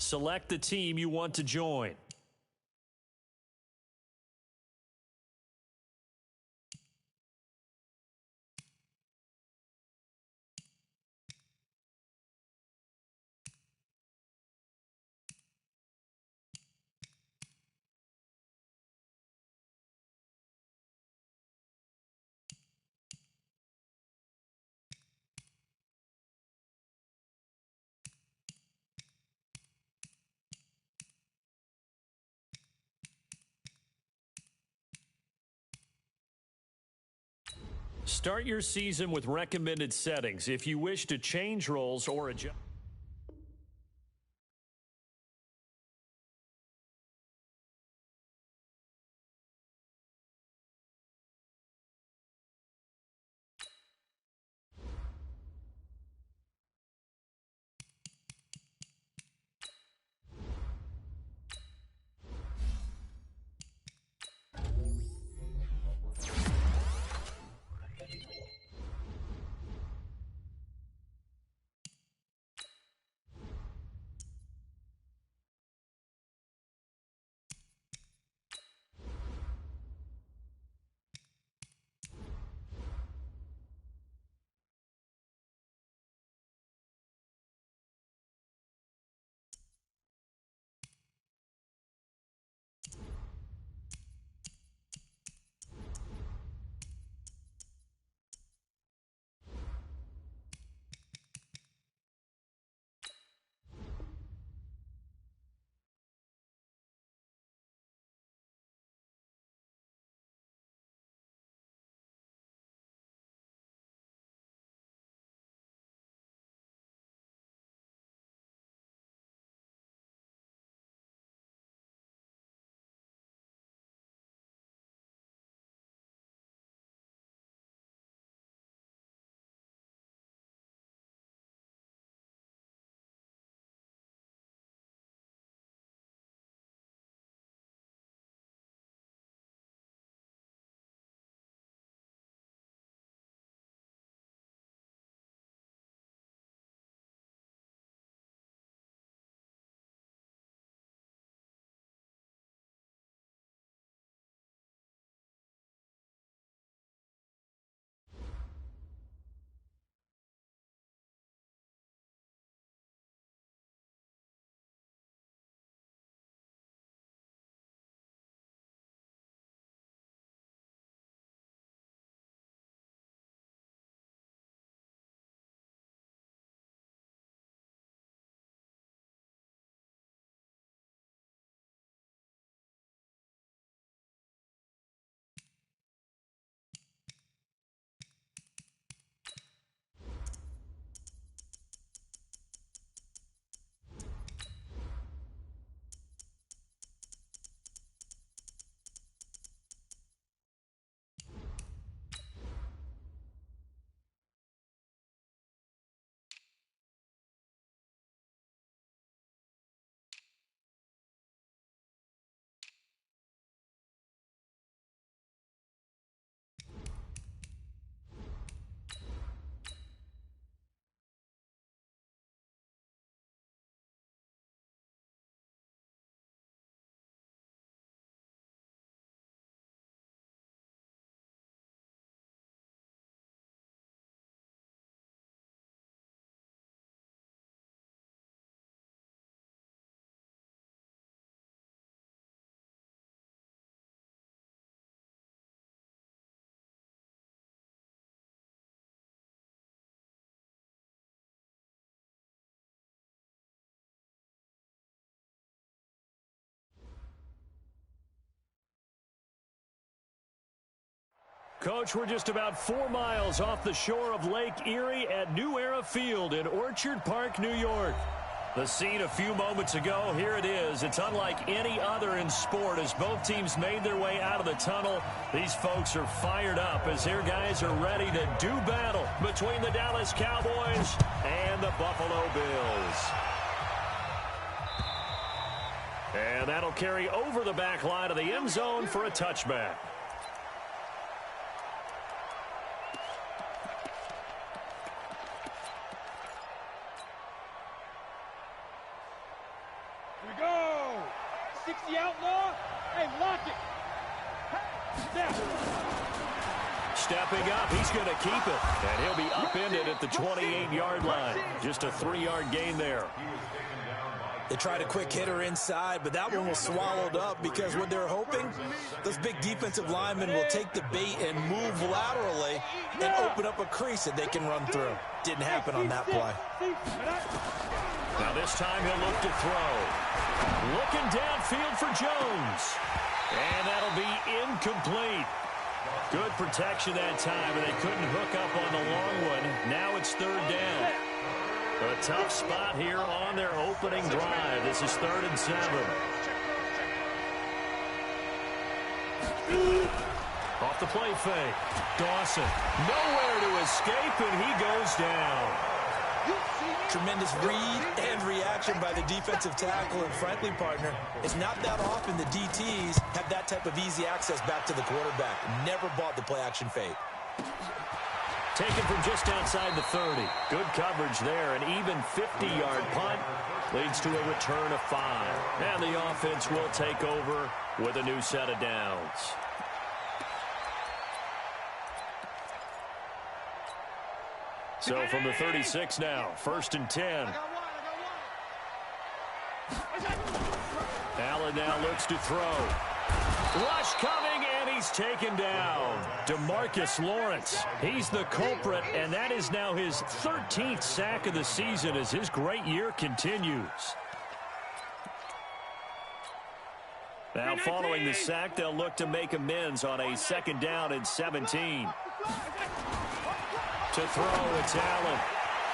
Select the team you want to join. Start your season with recommended settings. If you wish to change roles or adjust. Coach, we're just about 4 miles off the shore of Lake Erie at New Era Field in Orchard Park, New York. The scene a few moments ago, here it is. It's unlike any other in sport as both teams made their way out of the tunnel. These folks are fired up as their guys are ready to do battle between the Dallas Cowboys and the Buffalo Bills. And that'll carry over the back line of the end zone for a touchback. Here we go. 60 outlaw. Hey, lock it. Step. Stepping up, he's going to keep it. And he'll be upended at the 28-yard line. Just a 3-yard gain there. They tried a quick hitter inside, but that one was swallowed up because what they're hoping, those big defensive linemen will take the bait and move laterally and open up a crease that they can run through. Didn't happen on that play. Now this time he'll look to throw. Looking downfield for Jones. And that'll be incomplete. Good protection that time, and they couldn't hook up on the long one. Now it's 3rd down. A tough spot here on their opening drive. This is 3rd and 7. Off the play fake. Dawson nowhere to escape, and he goes down. Tremendous read and reaction by the defensive tackle, and frankly, partner, it's not that often the DTs have that type of easy access back to the quarterback. Never bought the play-action fake. Taken from just outside the 30. Good coverage there. An even 50-yard punt leads to a return of 5. And the offense will take over with a new set of downs. So from the 36 now, 1st and 10. Allen now looks to throw. Rush coming, and he's taken down. DeMarcus Lawrence, he's the culprit, and that is now his 13th sack of the season as his great year continues. Now following the sack, they'll look to make amends on a 2nd down and 17. To throw, it's Allen.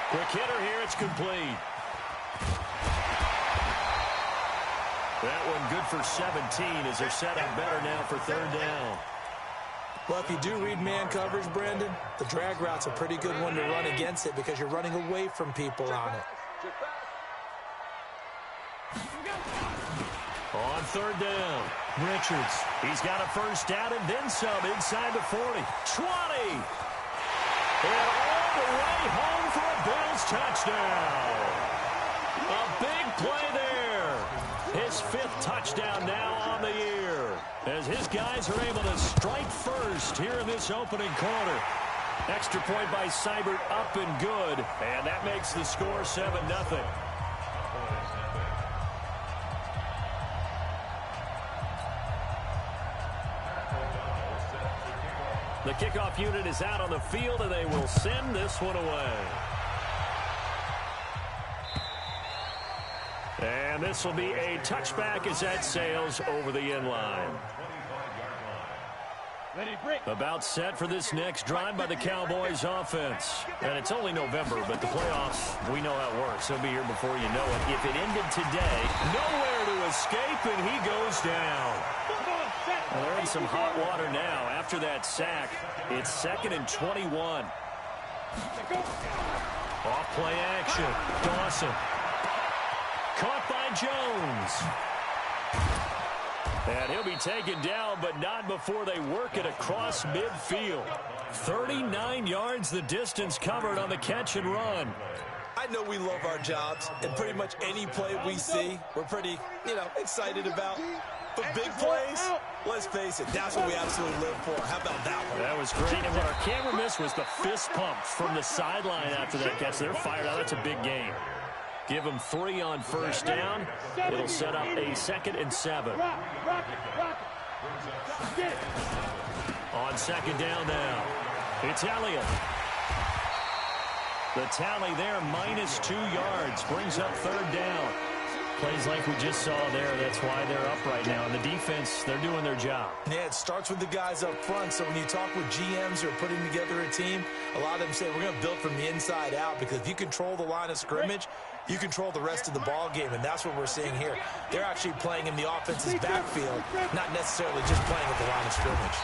Quick hitter here, it's complete. That one good for 17 as they're set up better now for 3rd down. Well, if you do read man coverage, Brandon, the drag route's a pretty good one to run against it because you're running away from people on it. On 3rd down, Richards. He's got a 1st down and then some inside the 40. 20. And all the way home for a Bills touchdown. A big play there. His 5th touchdown now on the year. As his guys are able to strike first here in this opening quarter. Extra point by Seibert up and good. And that makes the score 7-0. The kickoff unit is out on the field, and they will send this one away. And this will be a touchback as that sails over the end line. About set for this next drive by the Cowboys offense. And it's only November, but the playoffs, we know how it works. It'll be here before you know it. If it ended today, nowhere to escape, and he goes down. Well, they're in some hot water now. After that sack, it's 2nd and 21. Off play action. Dawson. Caught by Jones. And he'll be taken down, but not before they work it across midfield. 39 yards the distance covered on the catch and run. I know we love our jobs, and pretty much any play we see, we're pretty, excited about. But big plays, let's face it, that's what we absolutely live for. How about that one? That was great. And what our camera missed was the fist pump from the sideline after that catch. They're fired out. That's a big game. Give them 3 on 1st down. It'll set up a 2nd and 7. On 2nd down now, it's Elliott. The tally there, -2 yards, brings up 3rd down. Plays like we just saw there. That's why they're up right now. And the defense, they're doing their job. Yeah, it starts with the guys up front. So when you talk with GMs who are putting together a team, a lot of them say we're going to build from the inside out, because if you control the line of scrimmage, you control the rest of the ball game, and that's what we're seeing here. They're actually playing in the offense's backfield, not necessarily just playing at the line of scrimmage.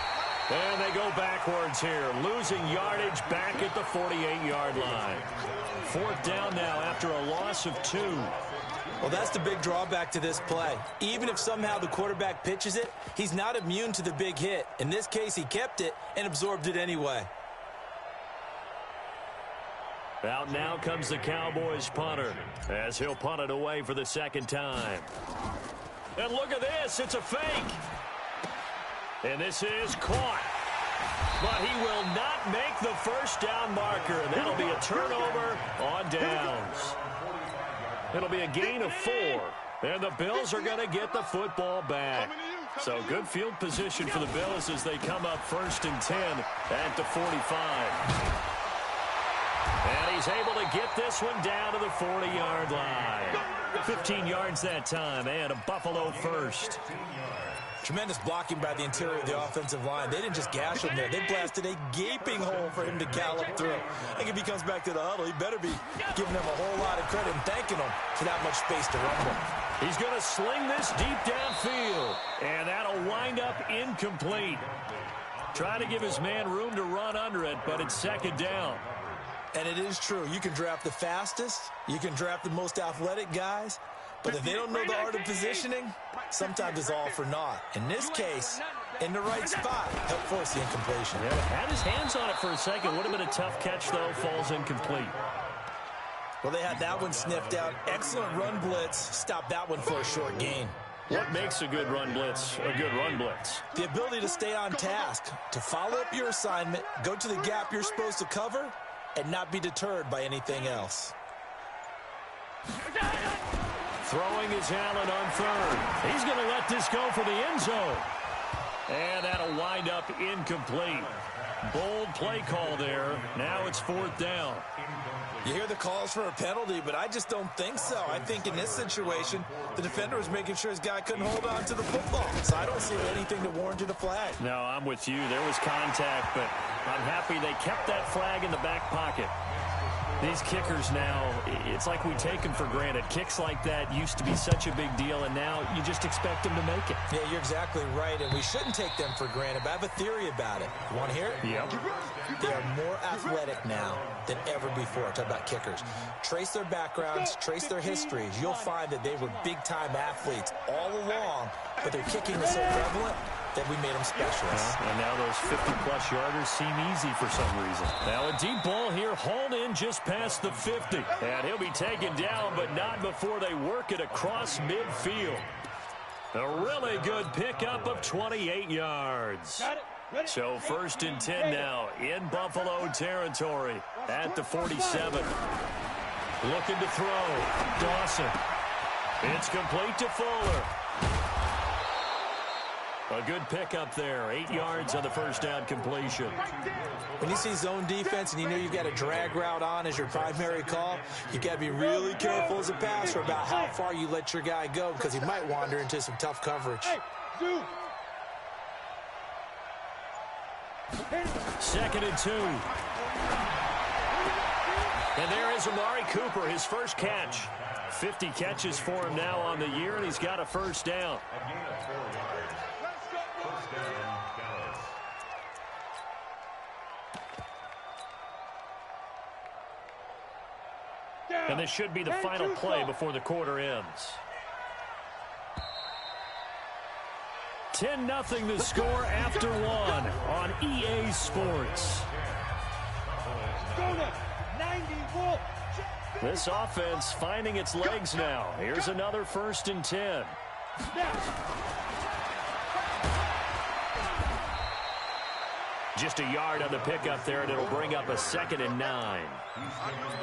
And they go backwards here, losing yardage back at the 48-yard line. 4th down now after a loss of 2. Well, that's the big drawback to this play. Even if somehow the quarterback pitches it, he's not immune to the big hit. In this case, he kept it and absorbed it anyway. Out now comes the Cowboys punter as he'll punt it away for the second time. And look at this. It's a fake. And this is caught. But he will not make the first down marker. And that'll be a turnover on downs. It'll be a gain of 4. And the Bills are going to get the football back. So good field position for the Bills as they come up 1st and 10 at the 45. And he's able to get this one down to the 40-yard line. 15 yards that time, and a Buffalo first. Tremendous blocking by the interior of the offensive line. They didn't just gash him there. They blasted a gaping hole for him to gallop through. I think if he comes back to the huddle, he better be giving them a whole lot of credit and thanking them for that much space to run with. He's going to sling this deep downfield, and that'll wind up incomplete. Trying to give his man room to run under it, but it's second down. And it is true. You can draft the fastest. You can draft the most athletic guys. But if they don't know the art of positioning, sometimes it's all for naught. In this case, in the right spot, help force the incompletion. Yeah, had his hands on it for a second. Would have been a tough catch, though. Falls incomplete. Well, they had that one sniffed out. Excellent run blitz. Stopped that one for a short gain. What makes a good run blitz a good run blitz? The ability to stay on task, to follow up your assignment, go to the gap you're supposed to cover, and not be deterred by anything else. Throwing is Allen on 3rd. He's going to let this go for the end zone. And that'll wind up incomplete. Bold play call there. Now it's 4th down. You hear the calls for a penalty, but I just don't think so. I think in this situation, the defender was making sure his guy couldn't hold on to the football. So I don't see anything to warrant a flag. No, I'm with you. There was contact, but I'm happy they kept that flag in the back pocket. These kickers now, it's like we take them for granted. Kicks like that used to be such a big deal, and now you just expect them to make it. Yeah, you're exactly right, and we shouldn't take them for granted, but I have a theory about it. You want to hear it? Yep. They are more athletic now than ever before. Talk about kickers. Trace their backgrounds, trace their histories. You'll find that they were big-time athletes all along, but their kicking is so prevalent that we made them specialists. And now those 50-plus yarders seem easy for some reason. Now a deep ball here, hauled in just past the 50. And he'll be taken down, but not before they work it across midfield. A really good pickup of 28 yards. So 1st and 10 now in Buffalo territory at the 47. Looking to throw. Dawson. It's complete to Fuller. A good pickup there. 8 yards on the first down completion. When you see zone defense and you know you've got a drag route on as your primary call, you got to be really careful as a passer about how far you let your guy go because he might wander into some tough coverage. 2nd and 2. And there is Amari Cooper, his first catch. 50 catches for him now on the year, and he's got a first down. And this should be the final play before the quarter ends. 10-0 the score after 1 on EA Sports. This offense finding its legs now. Here's another 1st and 10. Just a yard on the pickup there, and it'll bring up a 2nd and 9.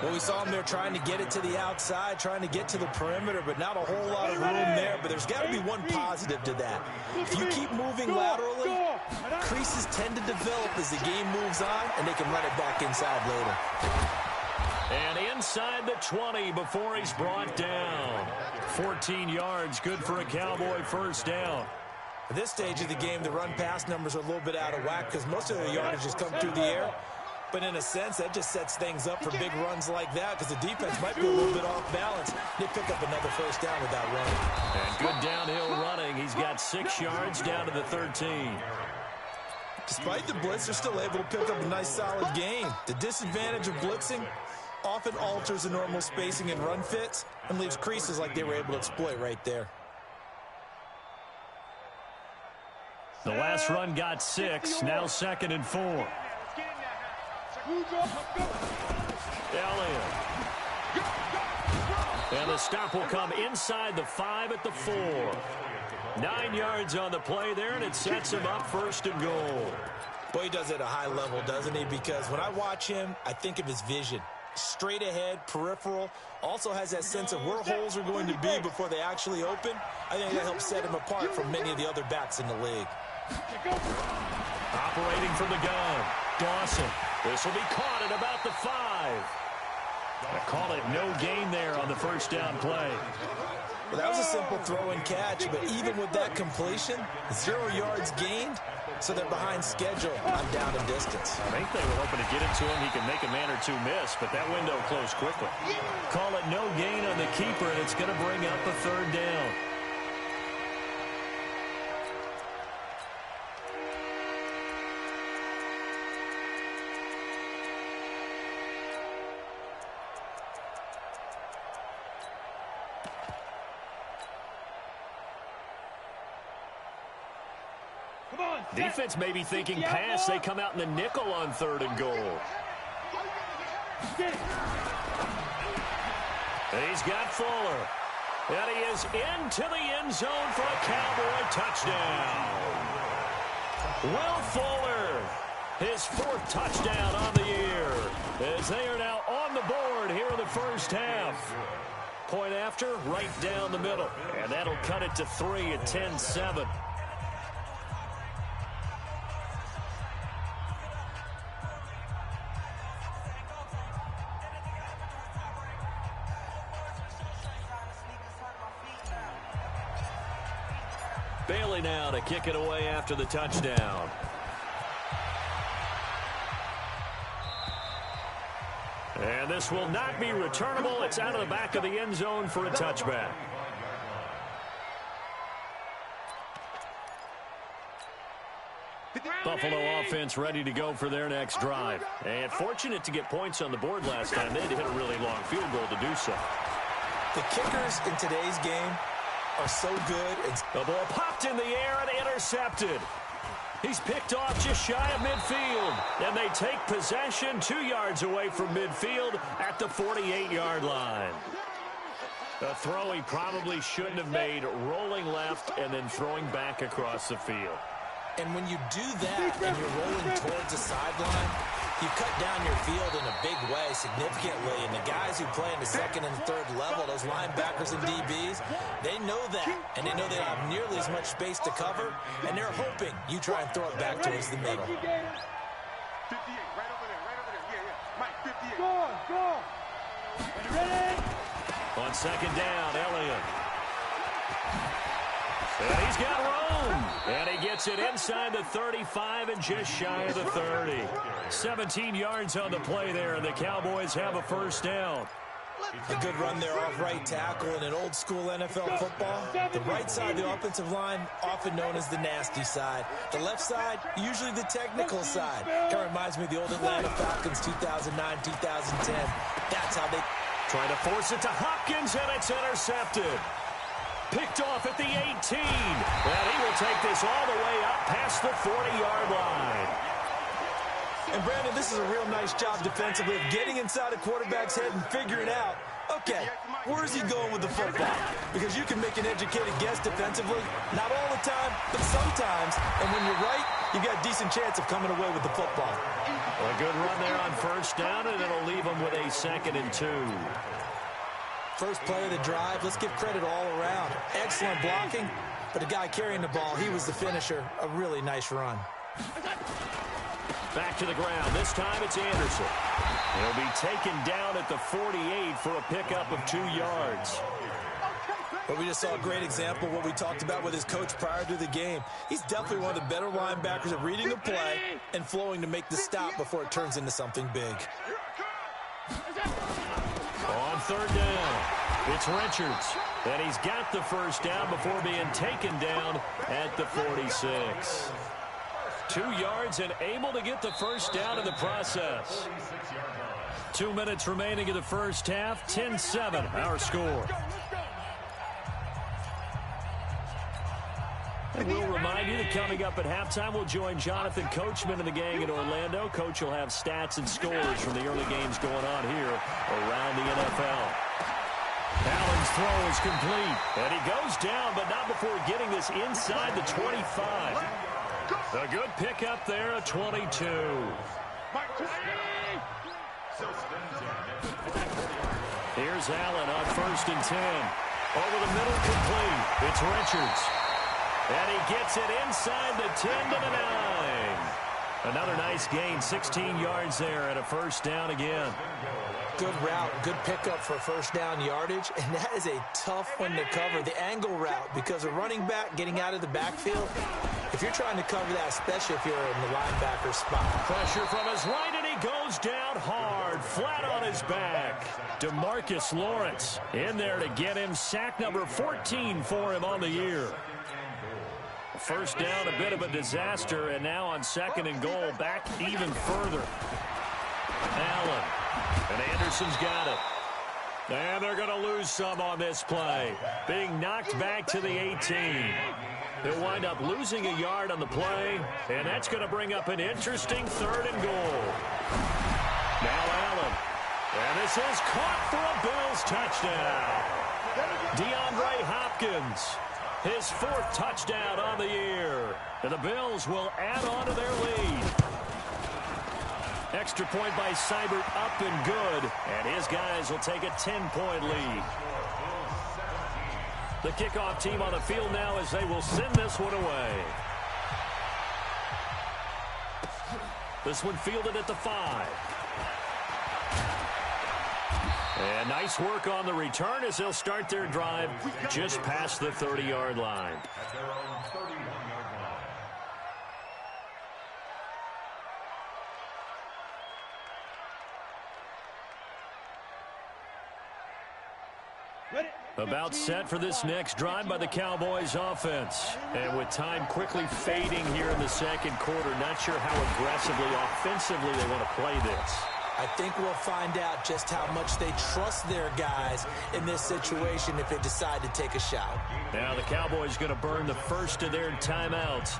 Well, we saw him there trying to get it to the outside, trying to get to the perimeter, but not a whole lot of room there. But there's got to be one positive to that. If you keep moving laterally, creases tend to develop as the game moves on, and they can run it back inside later. And inside the 20 before he's brought down. 14 yards, good for a Cowboy first down. At this stage of the game, the run-pass numbers are a little bit out of whack because most of the yardage has come through the air. But in a sense, that just sets things up for big runs like that because the defense might be a little bit off balance. They pick up another first down with that run. And good downhill running. He's got 6 yards down to the 13. Despite the blitz, they're still able to pick up a nice solid gain. The disadvantage of blitzing often alters the normal spacing and run fits and leaves creases like they were able to exploit right there. The last run got 6, now 2nd and 4. Elliott. And the stop will come inside the 5 at the 4. 9 yards on the play there, and it sets him up 1st and goal. Boy, he does it at a high level, doesn't he? Because when I watch him, I think of his vision. Straight ahead, peripheral, also has that sense of where holes are going to be before they actually open. I think that helps set him apart from many of the other backs in the league. Operating from the gun, Dawson. This will be caught at about the 5. I call it no gain there on the 1st down play. Well, that was a simple throw and catch, but even with that completion, 0 yards gained, so they're behind schedule on down and distance. I think they were hoping to get it to him. He can make a man or two miss, but that window closed quickly. Call it no gain on the keeper, and it's going to bring up a 3rd down. Defense may be thinking pass. They come out in the nickel on 3rd and goal. He's got Fuller. And he is into the end zone for a Cowboy touchdown. Will Fuller, his 4th touchdown on the year, as they are now on the board here in the 1st half. Point after, right down the middle. And that'll cut it to 3 at 10-7. Bailey now to kick it away after the touchdown. And this will not be returnable. It's out of the back of the end zone for a touchback. Buffalo offense ready to go for their next drive. And fortunate to get points on the board last time. They had to hit a really long field goal to do so. The kickers in today's game are so good. The ball popped in the air and intercepted. He's picked off just shy of midfield. And they take possession 2 yards away from midfield at the 48-yard line. A throw he probably shouldn't have made, rolling left and then throwing back across the field. And when you do that and you're rolling towards the sideline, you cut down your field in a big way, significantly. And the guys who play in the 2nd and 3rd level, those linebackers and DBs, they know that. And they know they don't have nearly as much space to cover. And they're hoping you try and throw it back towards the middle. 58, right over there, Yeah. Mike, 58. Go. Ready? On 2nd down, Elliott. And he's got room. And he gets it inside the 35 and just shy of the 30. 17 yards on the play there, and the Cowboys have a 1st down. A good run there off right tackle in an old school NFL football. The right side of the offensive line, often known as the nasty side. The left side, usually the technical side. Kind of reminds me of the old Atlanta Falcons 2009, 2010. That's how they... Trying to force it to Hopkins, and it's intercepted. Picked off at the 18. And he will take this all the way up past the 40-yard line. And, Brandon, this is a real nice job defensively of getting inside a quarterback's head and figuring out, okay, where's he going with the football? Because you can make an educated guess defensively. Not all the time, but sometimes. And when you're right, you've got a decent chance of coming away with the football. Well, a good run there on 1st down, and it'll leave him with a 2nd and 2. First play of the drive, let's give credit all around. Excellent blocking, but the guy carrying the ball, he was the finisher. A really nice run. Back to the ground. This time it's Anderson. He'll be taken down at the 48 for a pickup of 2 yards. But we just saw a great example of what we talked about with his coach prior to the game. He's definitely one of the better linebackers at reading the play and flowing to make the stop before it turns into something big. On 3rd down, it's Richards. And he's got the 1st down before being taken down at the 46. 2 yards and able to get the 1st down in the process. 2 minutes remaining in the 1st half. 10-7, our score. And we'll remind you that coming up at halftime, we'll join Jonathan Coachman and the gang in Orlando. Coach will have stats and scores from the early games going on here around the NFL. Allen's throw is complete, and he goes down, but not before getting this inside the 25. A good pickup there, a 22. Here's Allen on 1st and 10. Over the middle, complete. It's Richards. And he gets it inside the 10 to the 9. Another nice gain, 16 yards there, and a first down again. Good route, good pickup for first down yardage, and that is a tough one to cover, the angle route, because a running back getting out of the backfield, if you're trying to cover that, especially if you're in the linebacker spot. Pressure from his right, and he goes down hard, flat on his back. DeMarcus Lawrence in there to get him sack number 14 for him on the year. First down, a bit of a disaster, and now on 2nd and goal, back even further. Allen. And Anderson's got it. And they're going to lose some on this play. Being knocked back to the 18. They'll wind up losing a yard on the play, and that's going to bring up an interesting 3rd and goal. Now Allen. And this is caught for a Bills touchdown. DeAndre Hopkins, his 4th touchdown on the year. And the Bills will add on to their lead. Extra point by Seibert up and good. And his guys will take a 10-point lead. The kickoff team on the field now as they will send this one away. This one fielded at the 5. And nice work on the return as they'll start their drive just past the 30-yard line. At their own 31-yard line. About set for this next drive by the Cowboys offense. And with time quickly fading here in the 2nd quarter, not sure how aggressively, offensively they want to play this. I think we'll find out just how much they trust their guys in this situation if they decide to take a shot. Now the Cowboys going to burn the first of their timeouts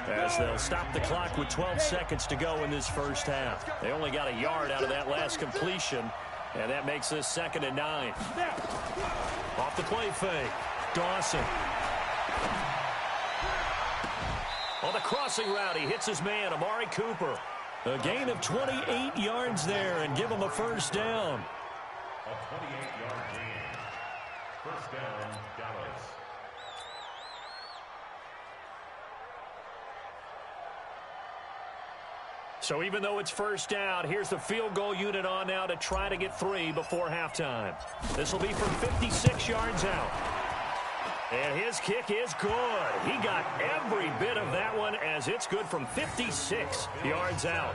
as they'll stop the clock with 12 seconds to go in this first half. They only got a yard out of that last completion, and that makes this 2nd and 9. Off the play fake, Dawson. On the crossing route, he hits his man, Amari Cooper. A gain of 28 yards there and give him a first down. A 28-yard gain. First down, Dallas. So even though it's first down, here's the field goal unit on now to try to get 3 before halftime. This will be from 56 yards out. And his kick is good. He got every bit of that one as it's good from 56 yards out.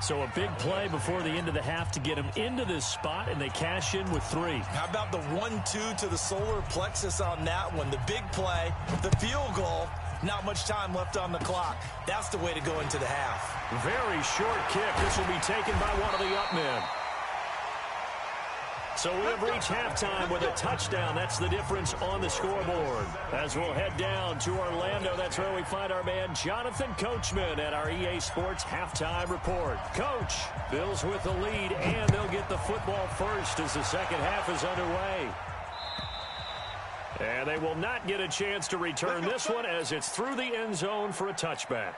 So a big play before the end of the half to get him into this spot, and they cash in with 3. How about the 1-2 to the solar plexus on that one? The big play, the field goal, not much time left on the clock. That's the way to go into the half. Very short kick. This will be taken by one of the up men. So we have reached halftime with a touchdown. That's the difference on the scoreboard. As we'll head down to Orlando, that's where we find our man Jonathan Coachman at our EA Sports Halftime Report. Coach, Bills with the lead, and they'll get the football first as the second half is underway. And they will not get a chance to return this one as it's through the end zone for a touchback.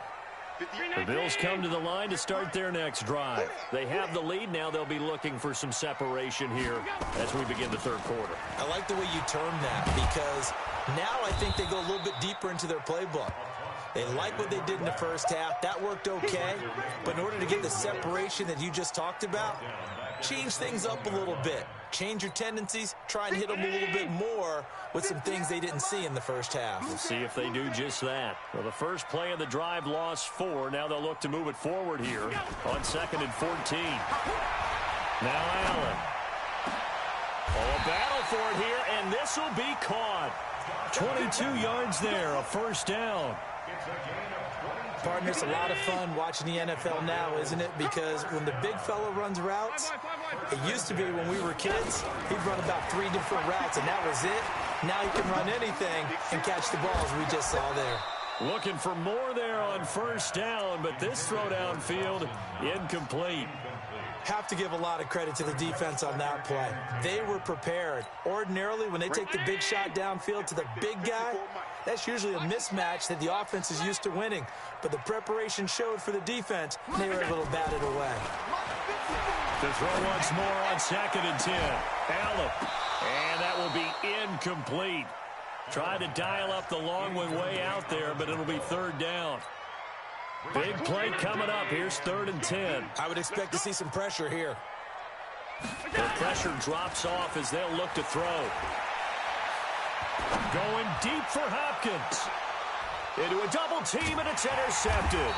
The Bills come to the line to start their next drive. They have the lead. Now they'll be looking for some separation here as we begin the 3rd quarter. I like the way you term that because now I think they go a little bit deeper into their playbook. They like what they did in the first half. That worked okay. But in order to get the separation that you just talked about, change things up a little bit. Change your tendencies. Try and hit them a little bit more with some things they didn't see in the first half. We'll see if they do just that. Well, the first play of the drive lost 4. Now they'll look to move it forward here on 2nd and 14. Now Allen. Oh, a battle for it here, and this will be caught. 22 yards there, a first down. Partner, it's a lot of fun watching the NFL now, isn't it? Because when the big fella runs routes, it used to be when we were kids, he'd run about 3 different routes, and that was it. Now he can run anything and catch the balls we just saw there. Looking for more there on first down, but this throw downfield incomplete. Have to give a lot of credit to the defense on that play. They were prepared. Ordinarily, when they take the big shot downfield to the big guy, that's usually a mismatch that the offense is used to winning. But the preparation showed for the defense, and they were able to bat it away. To throw once more on 2nd and 10. Allen. And that will be incomplete. Tried to dial up the long one way out there, but it'll be 3rd down. Big play coming up. Here's 3rd and 10. I would expect to see some pressure here. The pressure drops off as they'll look to throw. Going deep for Hopkins. Into a double team, and it's intercepted.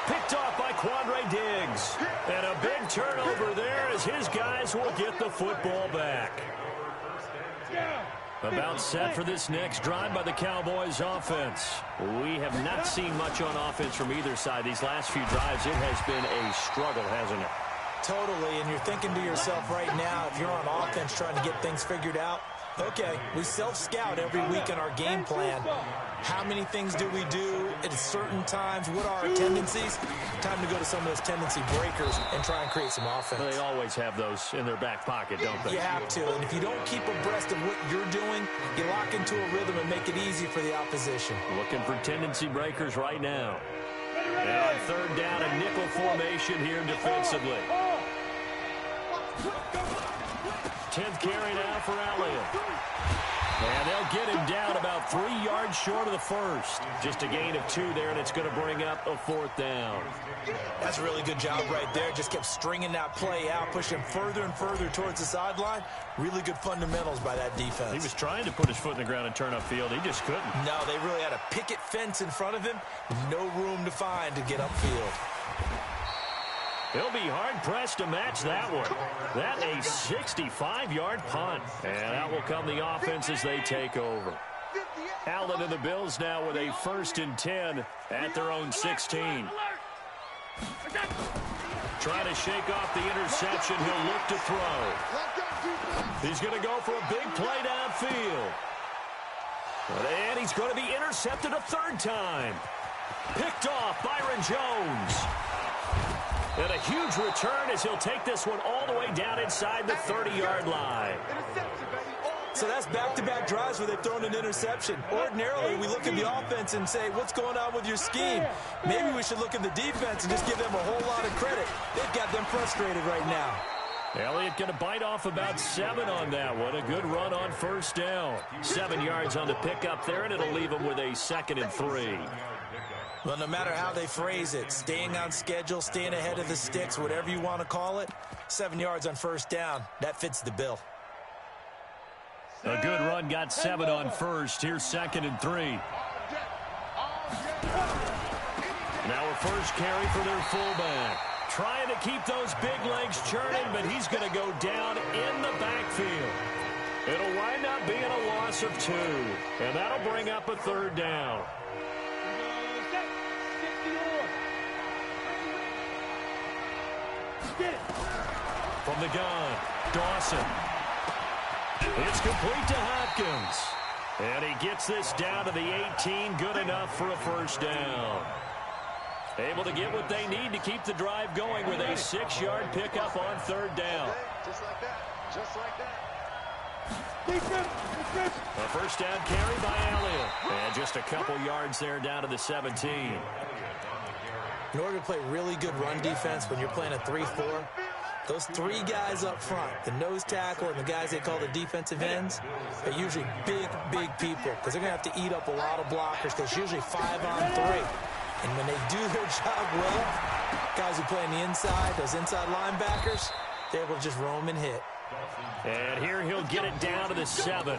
Picked off by Quandre Diggs. And a big turnover there as his guys will get the football back. About set for this next drive by the Cowboys offense. We have not seen much on offense from either side. These last few drives, it has been a struggle, hasn't it? Totally, and you're thinking to yourself right now, if you're on offense trying to get things figured out, okay, we self-scout every week in our game plan. How many things do we do at certain times? What are our tendencies? Time to go to some of those tendency breakers and try and create some offense. They always have those in their back pocket, don't they? You have to, and if you don't keep abreast of what you're doing, you lock into a rhythm and make it easy for the opposition. Looking for tendency breakers right now. And on 3rd down, a nickel formation here defensively. 10th carry now for Elliott. And they'll get him down about 3 yards short of the first. Just a gain of 2 there, and it's going to bring up a 4th down. That's a really good job right there. Just kept stringing that play out, pushing further and further towards the sideline. Really good fundamentals by that defense. He was trying to put his foot in the ground and turn upfield. He just couldn't. No, they really had a picket fence in front of him. No room to find to get upfield. He'll be hard-pressed to match that one. That a 65-yard punt. And out will come the offense as they take over. Allen and the Bills now with a 1st and 10 at their own 16. Trying to shake off the interception. He'll look to throw. He's going to go for a big play downfield. And he's going to be intercepted a 3rd time. Picked off Byron Jones. And a huge return as he'll take this one all the way down inside the 30-yard line. So that's back-to-back drives where they've thrown an interception. Ordinarily, we look at the offense and say, what's going on with your scheme? Maybe we should look at the defense and just give them a whole lot of credit. They've got them frustrated right now. Elliott going to bite off about 7 on that one. A good run on 1st down. 7 yards on the pickup there, and it'll leave them with a 2nd and 3. Well, no matter how they phrase it, staying on schedule, staying ahead of the sticks, whatever you want to call it, 7 yards on 1st down, that fits the bill. A good run, got 7 on 1st. Here's 2nd and 3. Now a 1st carry for their fullback. Trying to keep those big legs churning, but he's going to go down in the backfield. It'll wind up being a loss of 2, and that'll bring up a 3rd down. From the gun, Dawson. It's complete to Hopkins. And he gets this down to the 18. Good enough for a 1st down. Able to get what they need to keep the drive going with a 6-yard pickup on 3rd down. Just like that. Just like that. A 1st down carry by Elliott. And just a couple yards there down to the 17. In order to play really good run defense when you're playing a 3-4, those 3 guys up front, the nose tackle and the guys they call the defensive ends, are usually big, big people because they're going to have to eat up a lot of blockers because it's usually 5 on 3. And when they do their job well, guys who play on the inside, those inside linebackers, they're able to just roam and hit. And here he'll get it down to the 7.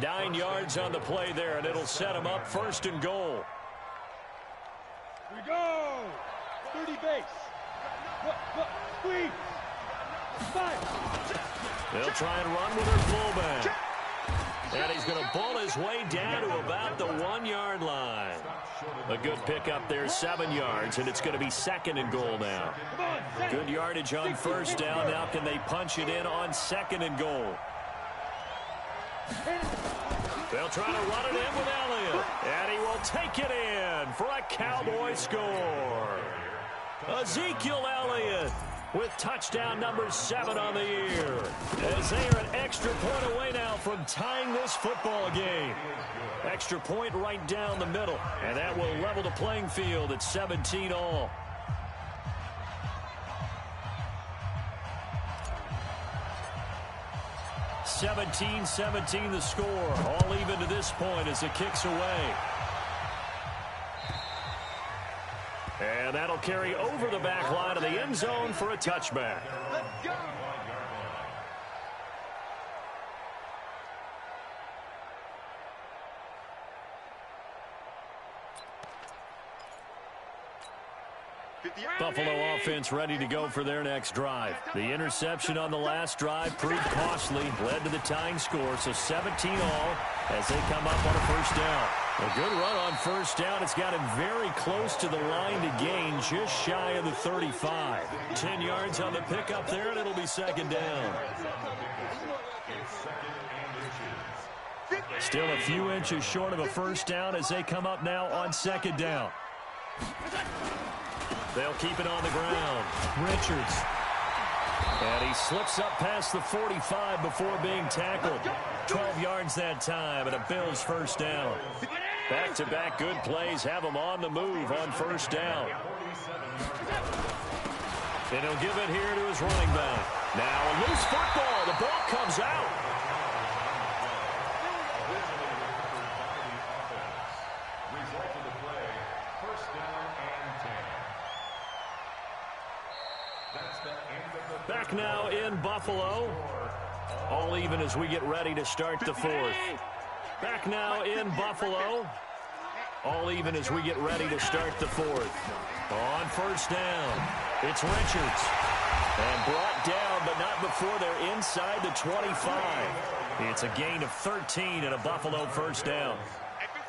9 yards on the play there, and it'll set him up 1st and goal. Here we go. 30 base. Squeeze. 5. They'll try and run with their fullback. And he's going to bull his way down to about the 1-yard line. A good pickup there, 7 yards, and it's going to be 2nd and goal now. Good yardage on 1st down. Now can they punch it in on 2nd and goal? They'll try to run it in with Elliott. And he will take it in for a Cowboy score. Ezekiel Elliott with touchdown number 7 on the year. As they are an extra point away now from tying this football game. Extra point right down the middle. And that will level the playing field at 17 all. (17-17) the score. All even to this point as it kicks away. And that'll carry over the back line of the end zone for a touchback. Let's go. Buffalo offense ready to go for their next drive. The interception on the last drive proved costly, led to the tying score, so 17 all as they come up on a first down. A good run on first down. It's got him very close to the line to gain, just shy of the 35. 10 yards on the pickup there, and it'll be second down. Still a few inches short of a first down as they come up now on second down. They'll keep it on the ground. Richards. And he slips up past the 45 before being tackled. 12 yards that time, and a Bills first down. Back-to-back good plays have him on the move on first down. And he'll give it here to his running back. Now a loose football. The ball comes out. Back now in Buffalo. All even as we get ready to start the fourth. Back now in Buffalo. All even as we get ready to start the fourth. On first down, it's Richards. And brought down, but not before they're inside the 25. It's a gain of 13 and a Buffalo first down.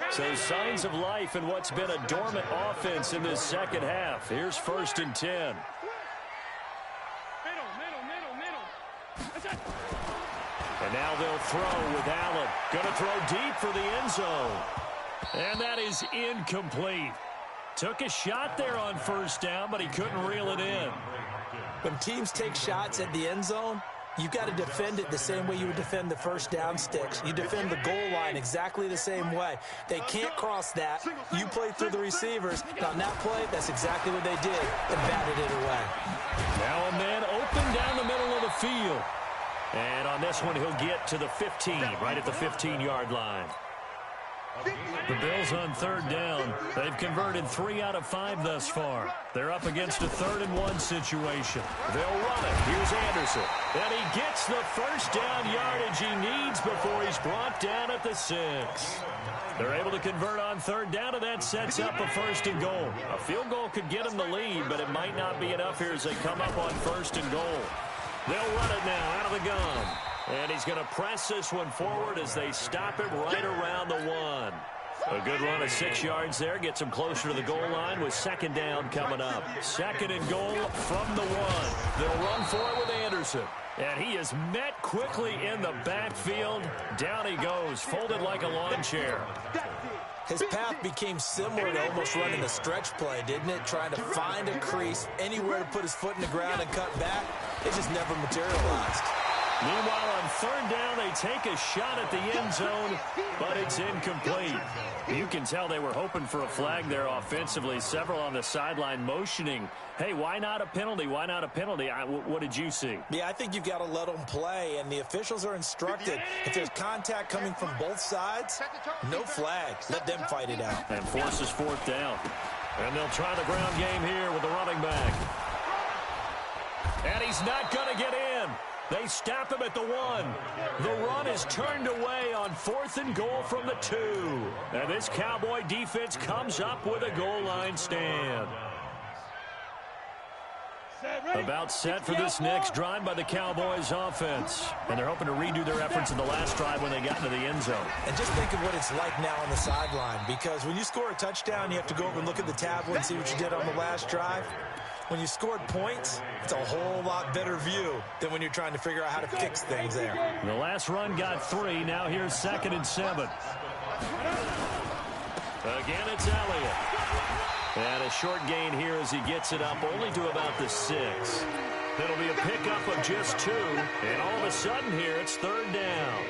So signs of life in what's been a dormant offense in this second half. Here's first and 10. And now they'll throw with Allen. Going to throw deep for the end zone. And that is incomplete. Took a shot there on first down, but he couldn't reel it in. When teams take shots at the end zone, you've got to defend it the same way you would defend the first down sticks. You defend the goal line exactly the same way. They can't cross that. You play through the receivers. Now, on that play, that's exactly what they did and batted it away. Now a man open down the middle of the field. And on this one, he'll get to the 15, right at the 15-yard line. The Bills on third down. They've converted 3 out of 5 thus far. They're up against a 3rd-and-1 situation. They'll run it. Here's Anderson. And he gets the first down yardage he needs before he's brought down at the 6. They're able to convert on third down, and that sets up a first and goal. A field goal could get them the lead, but it might not be enough here as they come up on first and goal. They'll run it now out of the gun. And he's going to press this one forward as they stop him right around the 1. A good run of 6 yards there. Gets him closer to the goal line with second down coming up. Second and goal from the 1. They'll run for it with Anderson. And he is met quickly in the backfield. Down he goes, folded like a lawn chair. His path became similar to almost running a stretch play, didn't it? Trying to find a crease, anywhere to put his foot in the ground and cut back. It just never materialized. Meanwhile, on third down, they take a shot at the end zone, but it's incomplete. You can tell they were hoping for a flag there offensively. Several on the sideline motioning, hey, why not a penalty? Why not a penalty? What did you see? Yeah, I think you've got to let them play, and the officials are instructed. If there's contact coming from both sides, no flag. Let them fight it out. And forces fourth down. And they'll try the ground game here with the running back. And he's not going to get in. They stop him at the 1. The run is turned away on 4th and goal from the 2. And this Cowboy defense comes up with a goal line stand. About set for this next drive by the Cowboys offense. And they're hoping to redo their efforts in the last drive when they got into the end zone. And just think of what it's like now on the sideline, because when you score a touchdown, you have to go over and look at the tablet and see what you did on the last drive. when you scored points, it's a whole lot better view than when you're trying to figure out how to fix things there. The last run got 3. Now here's 2nd and 7. Again, it's Elliott. And a short gain here as he gets it up only to about the 6. It'll be a pickup of just 2. And all of a sudden here, it's 3rd down.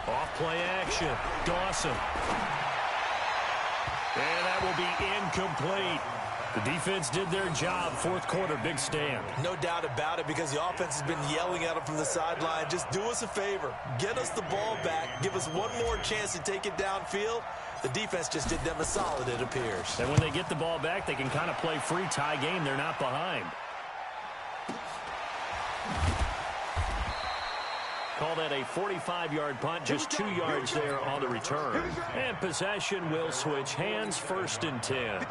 Off play action. Dawson. And that will be incomplete. The defense did their job. 4th quarter, big stand. No doubt about it, because the offense has been yelling at them from the sideline. Just do us a favor. Get us the ball back. Give us one more chance to take it downfield. The defense just did them a solid, it appears. And when they get the ball back, they can kind of play free tie game. They're not behind. Call that a 45-yard punt, just 2 yards there on the return. And possession will switch hands, 1st and 10.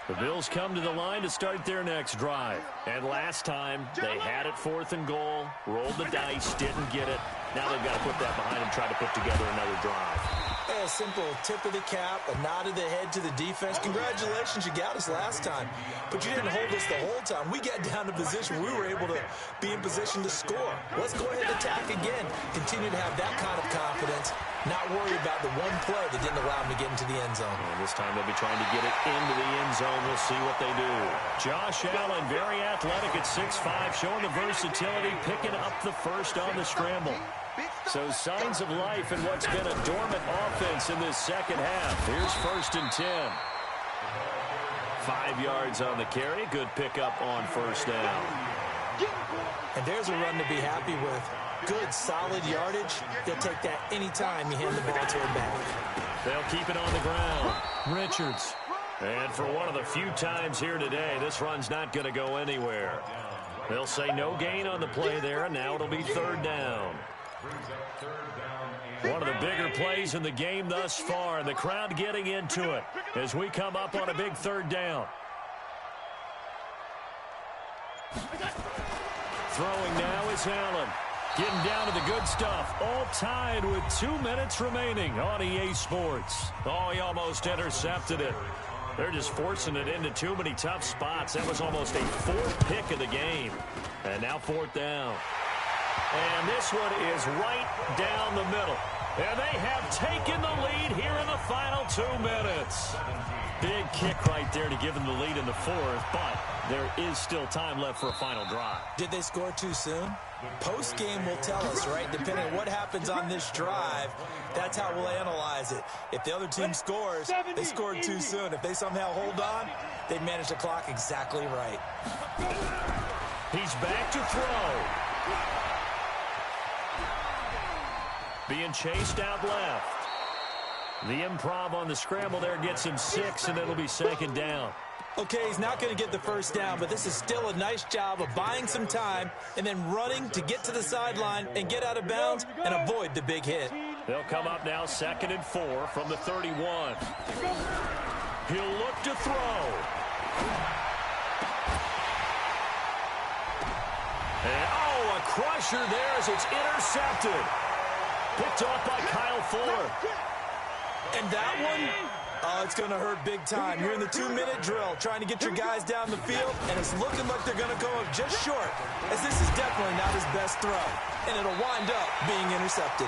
The Bills come to the line to start their next drive. And last time, they had it 4th and goal, rolled the dice, didn't get it. Now they've got to put that behind them, try to put together another drive. A simple tip of the cap, a nod of the head to the defense. Congratulations, you got us last time. But you didn't hold us the whole time. We got down to position where we were able to be in position to score. Let's go ahead and attack again. Continue to have that kind of confidence. Not worry about the one play that didn't allow them to get into the end zone. And this time they'll be trying to get it into the end zone. We'll see what they do. Josh Allen, very athletic at 6'5", showing the versatility, picking up the first on the scramble. So signs of life in what's been a dormant offense in this second half. Here's 1st and 10. 5 yards on the carry. Good pickup on 1st down. And there's a run to be happy with. Good, solid yardage. They'll take that anytime you hand the ball to a back. They'll keep it on the ground. Richards. And for one of the few times here today, this run's not going to go anywhere. They'll say no gain on the play there, and now it'll be 3rd down. One of the bigger plays in the game thus far, and the crowd getting into it as we come up on a big 3rd down. Throwing now is Allen. Getting down to the good stuff. All tied with 2 minutes remaining on EA Sports. Oh, he almost intercepted it. They're just forcing it into too many tough spots. That was almost a 4th pick of the game. And now 4th down. And this one is right down the middle. And they have taken the lead here in the final 2 minutes. Big kick right there to give them the lead in the 4th, but there is still time left for a final drive. Did they score too soon? Post-game will tell us, right? Depending on what happens on this drive, that's how we'll analyze it. If the other team scores, they scored too soon. If they somehow hold on, they manage the clock exactly right. He's back to throw. Being chased out left. The improv on the scramble there gets him 6, and it'll be 2nd down. Okay, he's not going to get the first down, but this is still a nice job of buying some time and then running to get to the sideline and get out of bounds and avoid the big hit. They'll come up now 2nd and 4 from the 31. He'll look to throw. And, oh, a crusher there as it's intercepted. Picked off by Kyle Fuller. And that one, oh, it's going to hurt big time. You're in the 2-minute drill trying to get your guys down the field, and it's looking like they're going to go up just short, as this is definitely not his best throw. And it'll wind up being intercepted.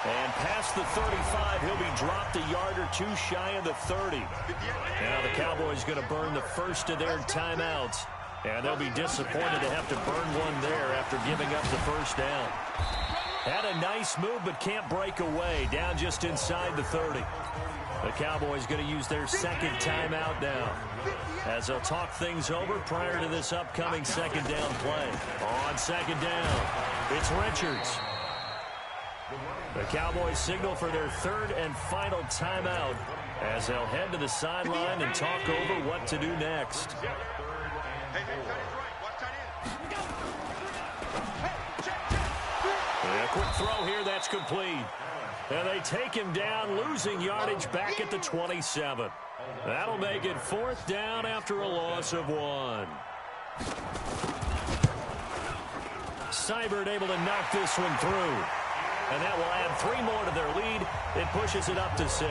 And past the 35, he'll be dropped a yard or 2 shy of the 30. Now the Cowboys going to burn the first of their timeouts. And they'll be disappointed to have to burn one there after giving up the first down. Had a nice move, but can't break away. Down just inside the 30. The Cowboys going to use their 2nd timeout now, as they'll talk things over prior to this upcoming 2nd down play. On 2nd down, it's Richards. The Cowboys signal for their 3rd and final timeout, as they'll head to the sideline and talk over what to do next. A quick throw here, that's complete. And they take him down, losing yardage back at the 27. That'll make it 4th down after a loss of 1. Seibert able to knock this one through. And that will add 3 more to their lead. It pushes it up to 6.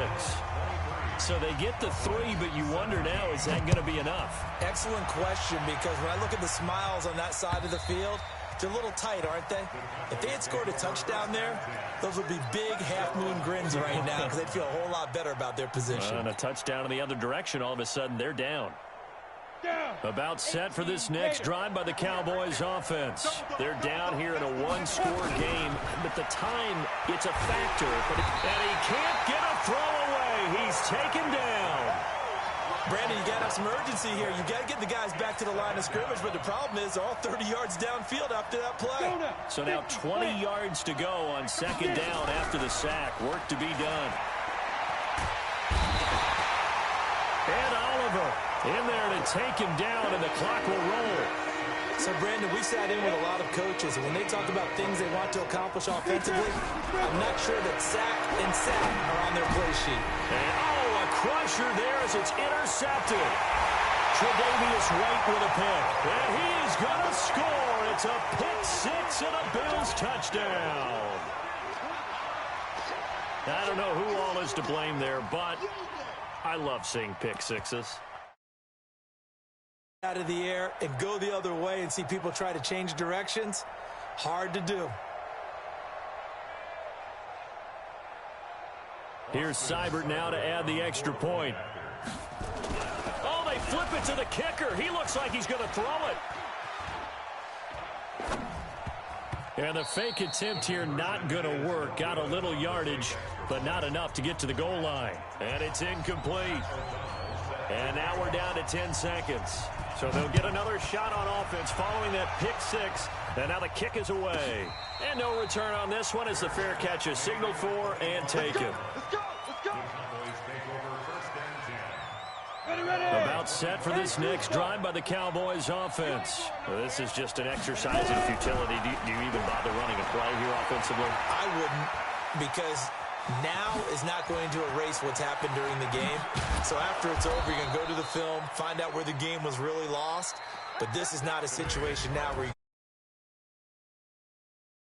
So they get the 3, but you wonder now, is that going to be enough? Excellent question, because when I look at the smiles on that side of the field, they're a little tight, aren't they? If they had scored a touchdown there, those would be big half-moon grins right now because they'd feel a whole lot better about their position. And a touchdown in the other direction, all of a sudden they're down. About set for this next drive by the Cowboys offense. They're down here in a 1-score game, but the time, it's a factor. And he can't get a throw away. He's taken down. Brandon, you got to have some urgency here. You got to get the guys back to the line of scrimmage, but the problem is all 30 yards downfield after that play. So now 20 yards to go on 2nd down after the sack. Work to be done. And Oliver in there to take him down, and the clock will roll. So, Brandon, we sat in with a lot of coaches, and when they talk about things they want to accomplish offensively, I'm not sure that sack and sack are on their play sheet. And, a crusher there as it's intercepted. Tre'Davious White with a pick. And he is going to score. It's a pick 6 and a Bills touchdown. I don't know who all is to blame there, but I love seeing pick sixes. Out of the air and go the other way and see people try to change directions, hard to do. Here's Seibert now to add the extra point. Oh, they flip it to the kicker. He looks like he's going to throw it. And the fake attempt here not going to work. Got a little yardage, but not enough to get to the goal line. And it's incomplete. And now we're down to 10 seconds. So they'll get another shot on offense following that pick 6. And now the kick is away. And no return on this one as the fair catch is signaled for and taken. Let's go. About set for this next drive by the Cowboys offense. Well, this is just an exercise in futility. Do you even bother running a play here offensively? I wouldn't, because now is not going to erase what's happened during the game. So after it's over, you're going to go to the film, find out where the game was really lost. But this is not a situation now where you